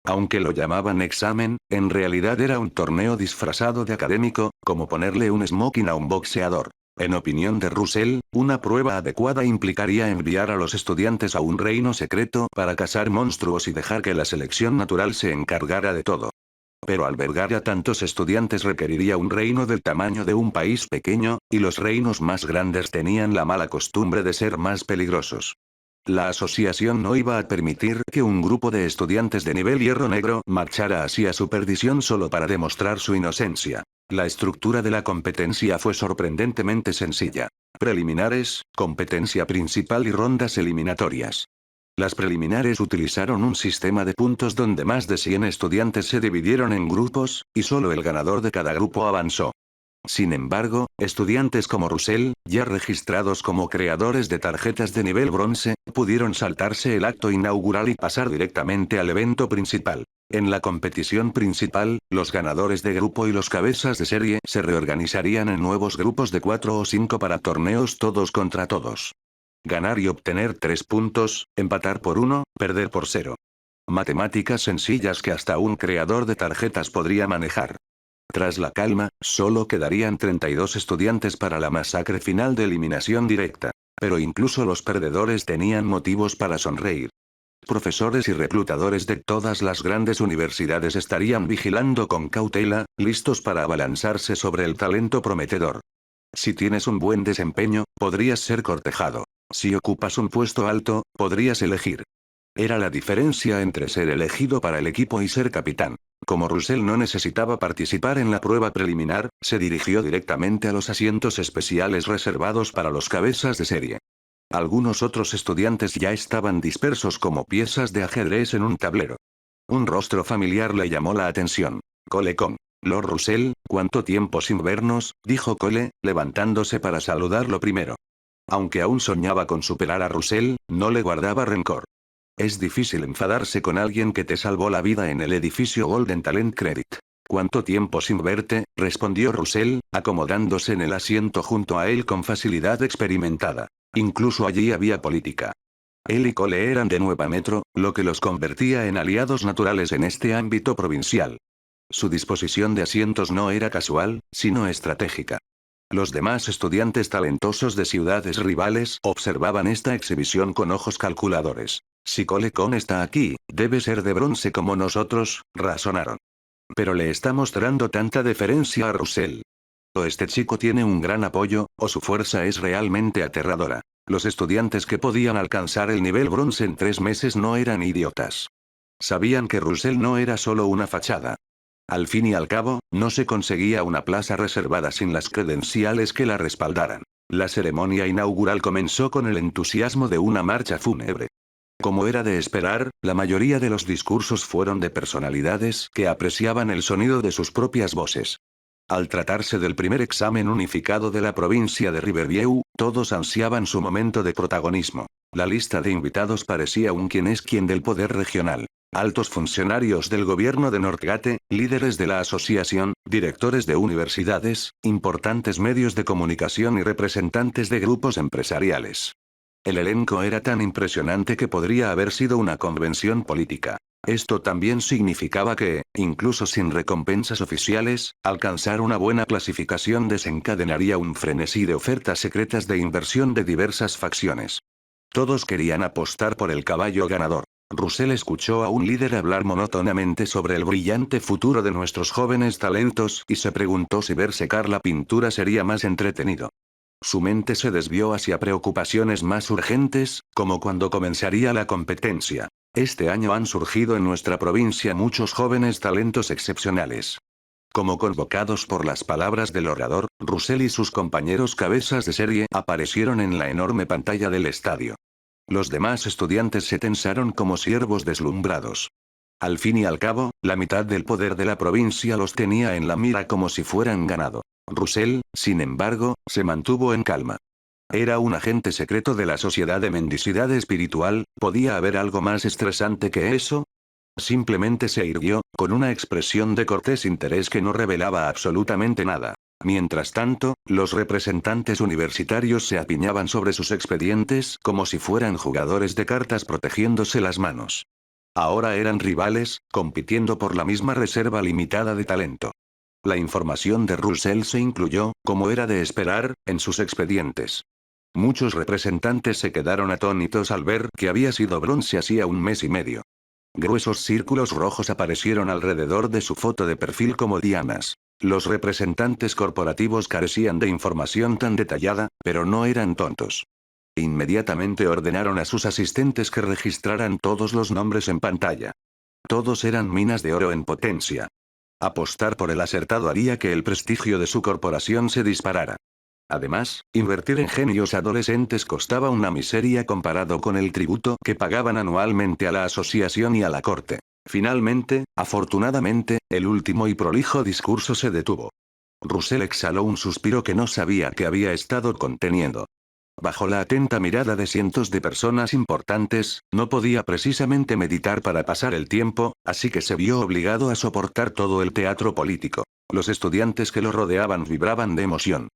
Aunque lo llamaban examen, en realidad era un torneo disfrazado de académico, como ponerle un smoking a un boxeador. En opinión de Russell, una prueba adecuada implicaría enviar a los estudiantes a un reino secreto para cazar monstruos y dejar que la selección natural se encargara de todo. Pero albergar a tantos estudiantes requeriría un reino del tamaño de un país pequeño, y los reinos más grandes tenían la mala costumbre de ser más peligrosos. La asociación no iba a permitir que un grupo de estudiantes de nivel hierro negro marchara así a su perdición solo para demostrar su inocencia. La estructura de la competencia fue sorprendentemente sencilla. Preliminares, competencia principal y rondas eliminatorias. Las preliminares utilizaron un sistema de puntos donde más de 100 estudiantes se dividieron en grupos, y solo el ganador de cada grupo avanzó. Sin embargo, estudiantes como Russell, ya registrados como creadores de tarjetas de nivel bronce, pudieron saltarse el acto inaugural y pasar directamente al evento principal. En la competición principal, los ganadores de grupo y los cabezas de serie se reorganizarían en nuevos grupos de 4 o 5 para torneos todos contra todos. Ganar y obtener 3 puntos, empatar por 1, perder por 0. Matemáticas sencillas que hasta un creador de tarjetas podría manejar. Tras la calma, solo quedarían 32 estudiantes para la masacre final de eliminación directa. Pero incluso los perdedores tenían motivos para sonreír. Profesores y reclutadores de todas las grandes universidades estarían vigilando con cautela, listos para abalanzarse sobre el talento prometedor. Si tienes un buen desempeño, podrías ser cortejado. Si ocupas un puesto alto, podrías elegir. Era la diferencia entre ser elegido para el equipo y ser capitán. Como Russell no necesitaba participar en la prueba preliminar, se dirigió directamente a los asientos especiales reservados para los cabezas de serie. Algunos otros estudiantes ya estaban dispersos como piezas de ajedrez en un tablero. Un rostro familiar le llamó la atención. Cole Kong. Lord Russell, ¿cuánto tiempo sin vernos?, dijo Cole, levantándose para saludarlo primero. Aunque aún soñaba con superar a Russell, no le guardaba rencor. Es difícil enfadarse con alguien que te salvó la vida en el edificio Golden Talent Credit. ¿Cuánto tiempo sin verte?, respondió Russell, acomodándose en el asiento junto a él con facilidad experimentada. Incluso allí había política. Él y Cole eran de Nueva Metro, lo que los convertía en aliados naturales en este ámbito provincial. Su disposición de asientos no era casual, sino estratégica. Los demás estudiantes talentosos de ciudades rivales observaban esta exhibición con ojos calculadores. Si Cole Kong está aquí, debe ser de bronce como nosotros, razonaron. Pero le está mostrando tanta deferencia a Russell. O este chico tiene un gran apoyo, o su fuerza es realmente aterradora. Los estudiantes que podían alcanzar el nivel bronce en 3 meses no eran idiotas. Sabían que Russell no era solo una fachada. Al fin y al cabo, no se conseguía una plaza reservada sin las credenciales que la respaldaran. La ceremonia inaugural comenzó con el entusiasmo de una marcha fúnebre. Como era de esperar, la mayoría de los discursos fueron de personalidades que apreciaban el sonido de sus propias voces. Al tratarse del primer examen unificado de la provincia de Riverview, todos ansiaban su momento de protagonismo. La lista de invitados parecía un quién es quién del poder regional. Altos funcionarios del gobierno de Northgate, líderes de la asociación, directores de universidades, importantes medios de comunicación y representantes de grupos empresariales. El elenco era tan impresionante que podría haber sido una convención política. Esto también significaba que, incluso sin recompensas oficiales, alcanzar una buena clasificación desencadenaría un frenesí de ofertas secretas de inversión de diversas facciones. Todos querían apostar por el caballo ganador. Russell escuchó a un líder hablar monótonamente sobre el brillante futuro de nuestros jóvenes talentos y se preguntó si ver secar la pintura sería más entretenido. Su mente se desvió hacia preocupaciones más urgentes, como cuando comenzaría la competencia. Este año han surgido en nuestra provincia muchos jóvenes talentos excepcionales. Como convocados por las palabras del orador, Russell y sus compañeros cabezas de serie aparecieron en la enorme pantalla del estadio. Los demás estudiantes se tensaron como ciervos deslumbrados. Al fin y al cabo, la mitad del poder de la provincia los tenía en la mira como si fueran ganado. Russell, sin embargo, se mantuvo en calma. Era un agente secreto de la Sociedad de Mendicidad Espiritual, ¿podía haber algo más estresante que eso? Simplemente se irguió, con una expresión de cortés interés que no revelaba absolutamente nada. Mientras tanto, los representantes universitarios se apiñaban sobre sus expedientes como si fueran jugadores de cartas protegiéndose las manos. Ahora eran rivales, compitiendo por la misma reserva limitada de talento. La información de Russell se incluyó, como era de esperar, en sus expedientes. Muchos representantes se quedaron atónitos al ver que había sido bronce hacía un mes y medio. Gruesos círculos rojos aparecieron alrededor de su foto de perfil como dianas. Los representantes corporativos carecían de información tan detallada, pero no eran tontos. Inmediatamente ordenaron a sus asistentes que registraran todos los nombres en pantalla. Todos eran minas de oro en potencia. Apostar por el acertado haría que el prestigio de su corporación se disparara. Además, invertir en genios adolescentes costaba una miseria comparado con el tributo que pagaban anualmente a la asociación y a la corte. Finalmente, afortunadamente, el último y prolijo discurso se detuvo. Russell exhaló un suspiro que no sabía que había estado conteniendo. Bajo la atenta mirada de cientos de personas importantes, no podía precisamente meditar para pasar el tiempo, así que se vio obligado a soportar todo el teatro político. Los estudiantes que lo rodeaban vibraban de emoción.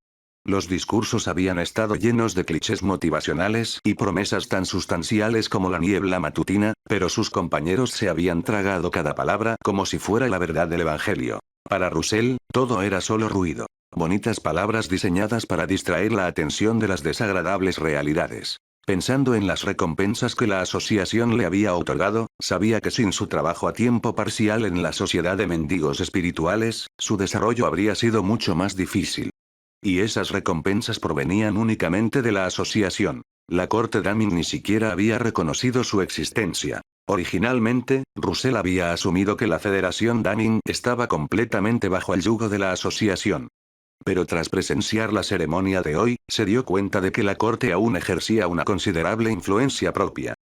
Los discursos habían estado llenos de clichés motivacionales y promesas tan sustanciales como la niebla matutina, pero sus compañeros se habían tragado cada palabra como si fuera la verdad del Evangelio. Para Russell, todo era solo ruido. Bonitas palabras diseñadas para distraer la atención de las desagradables realidades. Pensando en las recompensas que la asociación le había otorgado, sabía que sin su trabajo a tiempo parcial en la Sociedad de Mendigos Espirituales, su desarrollo habría sido mucho más difícil. Y esas recompensas provenían únicamente de la asociación. La corte Daming ni siquiera había reconocido su existencia. Originalmente, Russell había asumido que la Federación Daming estaba completamente bajo el yugo de la asociación. Pero tras presenciar la ceremonia de hoy, se dio cuenta de que la corte aún ejercía una considerable influencia propia.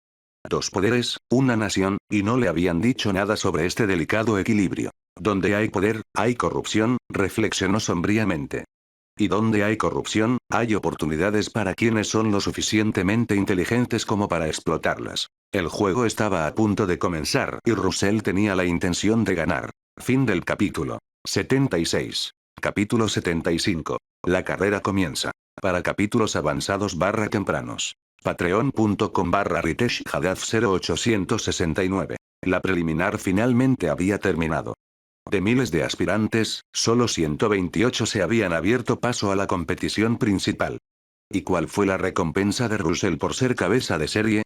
Dos poderes, una nación, y no le habían dicho nada sobre este delicado equilibrio. Donde hay poder, hay corrupción, reflexionó sombríamente. Y donde hay corrupción, hay oportunidades para quienes son lo suficientemente inteligentes como para explotarlas. El juego estaba a punto de comenzar y Russell tenía la intención de ganar. Fin del capítulo 76. Capítulo 75. La carrera comienza. Para capítulos avanzados /tempranos. Patreon.com/Ritesh Haddad 0869. La preliminar finalmente había terminado. De miles de aspirantes, solo 128 se habían abierto paso a la competición principal. ¿Y cuál fue la recompensa de Russell por ser cabeza de serie?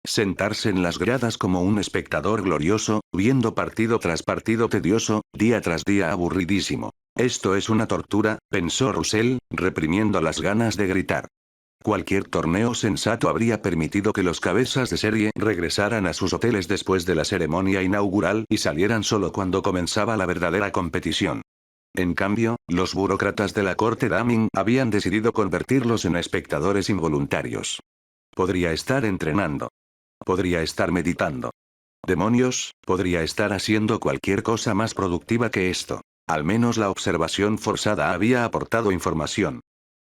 Sentarse en las gradas como un espectador glorioso, viendo partido tras partido tedioso, día tras día aburridísimo. Esto es una tortura, pensó Russell, reprimiendo las ganas de gritar. Cualquier torneo sensato habría permitido que los cabezas de serie regresaran a sus hoteles después de la ceremonia inaugural y salieran solo cuando comenzaba la verdadera competición. En cambio, los burócratas de la corte Daming habían decidido convertirlos en espectadores involuntarios. Podría estar entrenando. Podría estar meditando. Demonios, podría estar haciendo cualquier cosa más productiva que esto. Al menos la observación forzada había aportado información.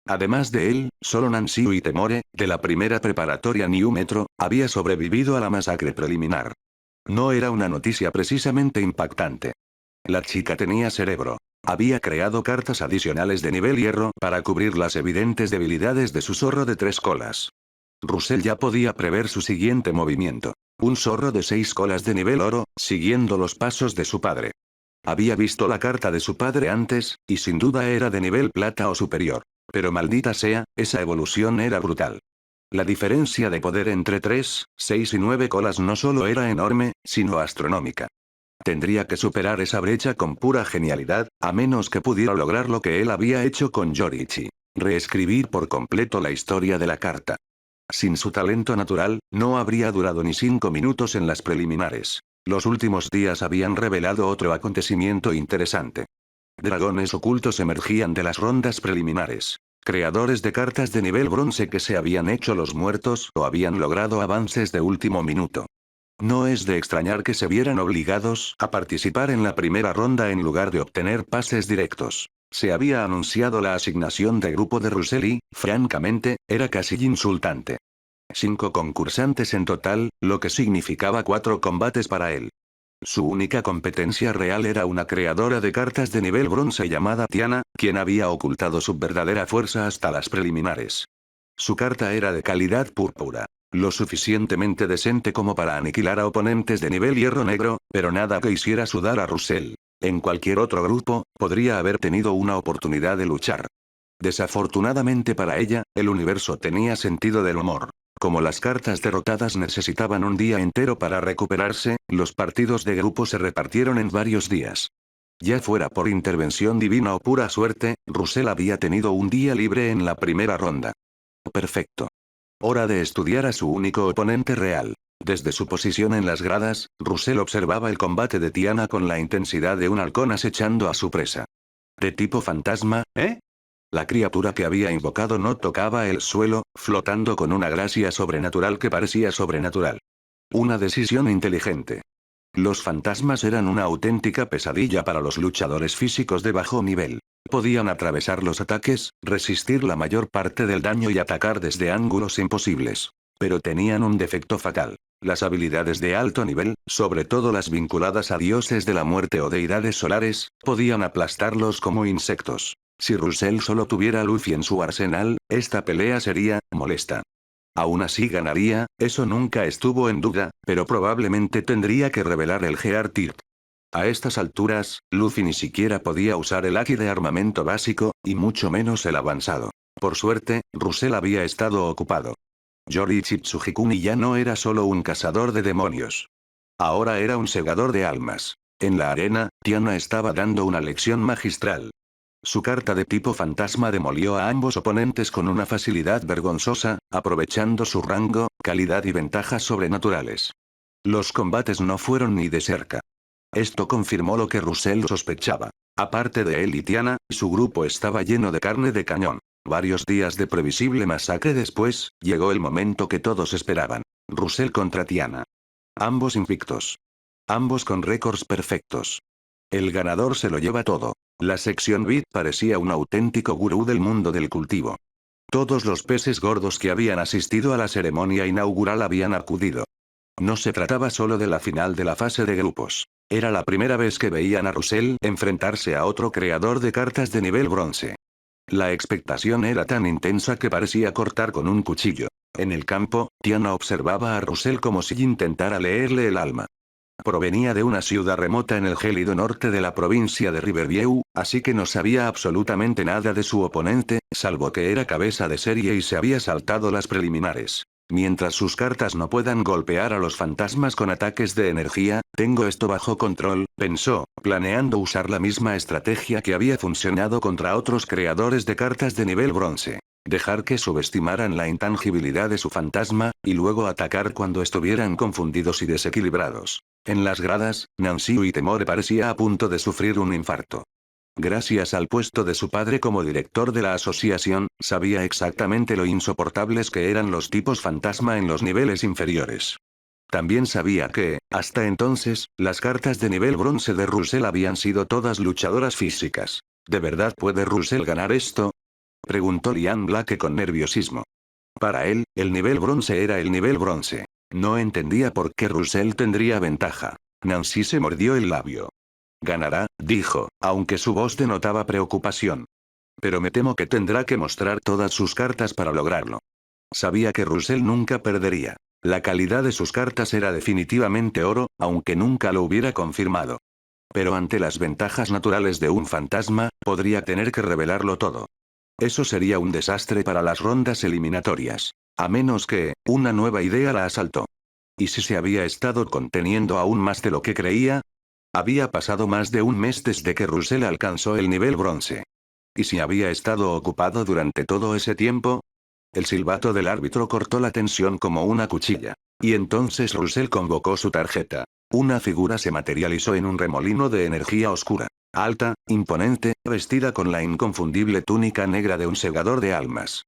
Además de él, solo Nancy Uitemore, de la primera preparatoria New Metro, había sobrevivido a la masacre preliminar. No era una noticia precisamente impactante. La chica tenía cerebro. Había creado cartas adicionales de nivel hierro para cubrir las evidentes debilidades de su zorro de 3 colas. Russell ya podía prever su siguiente movimiento. Un zorro de 6 colas de nivel oro, siguiendo los pasos de su padre. Había visto la carta de su padre antes, y sin duda era de nivel plata o superior. Pero maldita sea, esa evolución era brutal. La diferencia de poder entre 3, 6 y 9 colas no solo era enorme, sino astronómica. Tendría que superar esa brecha con pura genialidad, a menos que pudiera lograr lo que él había hecho con Yorichi. Reescribir por completo la historia de la carta. Sin su talento natural, no habría durado ni 5 minutos en las preliminares. Los últimos días habían revelado otro acontecimiento interesante. Dragones ocultos emergían de las rondas preliminares. Creadores de cartas de nivel bronce que se habían hecho los muertos o habían logrado avances de último minuto. No es de extrañar que se vieran obligados a participar en la primera ronda en lugar de obtener pases directos. Se había anunciado la asignación de grupo de Russell y, francamente, era casi insultante. 5 concursantes en total, lo que significaba 4 combates para él. Su única competencia real era una creadora de cartas de nivel bronce llamada Tiana, quien había ocultado su verdadera fuerza hasta las preliminares. Su carta era de calidad púrpura. Lo suficientemente decente como para aniquilar a oponentes de nivel hierro negro, pero nada que hiciera sudar a Russell. En cualquier otro grupo, podría haber tenido una oportunidad de luchar. Desafortunadamente para ella, el universo tenía sentido del humor. Como las cartas derrotadas necesitaban un día entero para recuperarse, los partidos de grupo se repartieron en varios días. Ya fuera por intervención divina o pura suerte, Russell había tenido un día libre en la primera ronda. Perfecto. Hora de estudiar a su único oponente real. Desde su posición en las gradas, Russell observaba el combate de Tiana con la intensidad de un halcón acechando a su presa. ¿De tipo fantasma, eh? La criatura que había invocado no tocaba el suelo, flotando con una gracia sobrenatural que parecía sobrenatural. Una decisión inteligente. Los fantasmas eran una auténtica pesadilla para los luchadores físicos de bajo nivel. Podían atravesar los ataques, resistir la mayor parte del daño y atacar desde ángulos imposibles. Pero tenían un defecto fatal. Las habilidades de alto nivel, sobre todo las vinculadas a dioses de la muerte o deidades solares, podían aplastarlos como insectos. Si Russell solo tuviera a Luffy en su arsenal, esta pelea sería molesta. Aún así ganaría, eso nunca estuvo en duda, pero probablemente tendría que revelar el Gear-Tilt. A estas alturas, Luffy ni siquiera podía usar el haki de armamento básico, y mucho menos el avanzado. Por suerte, Russell había estado ocupado. Yorichi Tsujikuni ya no era solo un cazador de demonios. Ahora era un segador de almas. En la arena, Tiana estaba dando una lección magistral. Su carta de tipo fantasma demolió a ambos oponentes con una facilidad vergonzosa, aprovechando su rango, calidad y ventajas sobrenaturales. Los combates no fueron ni de cerca. Esto confirmó lo que Russell sospechaba. Aparte de él y Tiana, su grupo estaba lleno de carne de cañón. Varios días de previsible masacre después, llegó el momento que todos esperaban. Russell contra Tiana. Ambos invictos. Ambos con récords perfectos. El ganador se lo lleva todo. La sección Beat parecía un auténtico gurú del mundo del cultivo. Todos los peces gordos que habían asistido a la ceremonia inaugural habían acudido. No se trataba solo de la final de la fase de grupos. Era la primera vez que veían a Russell enfrentarse a otro creador de cartas de nivel bronce. La expectación era tan intensa que parecía cortar con un cuchillo. En el campo, Tiana observaba a Russell como si intentara leerle el alma. Provenía de una ciudad remota en el gélido norte de la provincia de Riverview, así que no sabía absolutamente nada de su oponente, salvo que era cabeza de serie y se había saltado las preliminares. Mientras sus cartas no puedan golpear a los fantasmas con ataques de energía, tengo esto bajo control, pensó, planeando usar la misma estrategia que había funcionado contra otros creadores de cartas de nivel bronce. Dejar que subestimaran la intangibilidad de su fantasma, y luego atacar cuando estuvieran confundidos y desequilibrados. En las gradas, Nancy Uitemore parecía a punto de sufrir un infarto. Gracias al puesto de su padre como director de la asociación, sabía exactamente lo insoportables que eran los tipos fantasma en los niveles inferiores. También sabía que, hasta entonces, las cartas de nivel bronce de Russell habían sido todas luchadoras físicas. ¿De verdad puede Russell ganar esto? Preguntó Liam Black con nerviosismo. Para él, el nivel bronce era el nivel bronce. No entendía por qué Russell tendría ventaja. Nancy se mordió el labio. Ganará, dijo, aunque su voz denotaba preocupación. Pero me temo que tendrá que mostrar todas sus cartas para lograrlo. Sabía que Russell nunca perdería. La calidad de sus cartas era definitivamente oro, aunque nunca lo hubiera confirmado. Pero ante las ventajas naturales de un fantasma, podría tener que revelarlo todo. Eso sería un desastre para las rondas eliminatorias. A menos que, una nueva idea la asaltó. ¿Y si se había estado conteniendo aún más de lo que creía? Había pasado más de un mes desde que Russell alcanzó el nivel bronce. ¿Y si había estado ocupado durante todo ese tiempo? El silbato del árbitro cortó la tensión como una cuchilla. Y entonces Russell convocó su tarjeta. Una figura se materializó en un remolino de energía oscura. Alta, imponente, vestida con la inconfundible túnica negra de un segador de almas.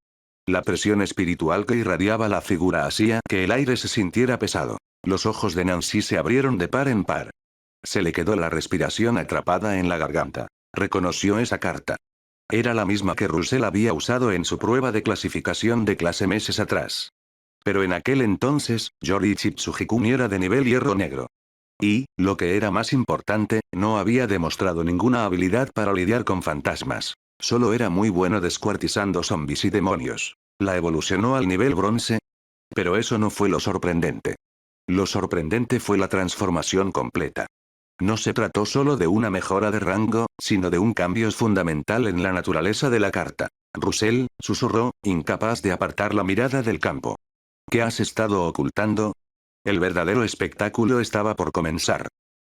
La presión espiritual que irradiaba la figura hacía que el aire se sintiera pesado. Los ojos de Nancy se abrieron de par en par. Se le quedó la respiración atrapada en la garganta. Reconoció esa carta. Era la misma que Russell había usado en su prueba de clasificación de clase meses atrás. Pero en aquel entonces, Yorichi Tsujikuni era de nivel hierro negro. Y, lo que era más importante, no había demostrado ninguna habilidad para lidiar con fantasmas. Solo era muy bueno descuartizando zombies y demonios. La evolucionó al nivel bronce. Pero eso no fue lo sorprendente. Lo sorprendente fue la transformación completa. No se trató solo de una mejora de rango, sino de un cambio fundamental en la naturaleza de la carta. Russell, susurró, incapaz de apartar la mirada del campo. ¿Qué has estado ocultando? El verdadero espectáculo estaba por comenzar.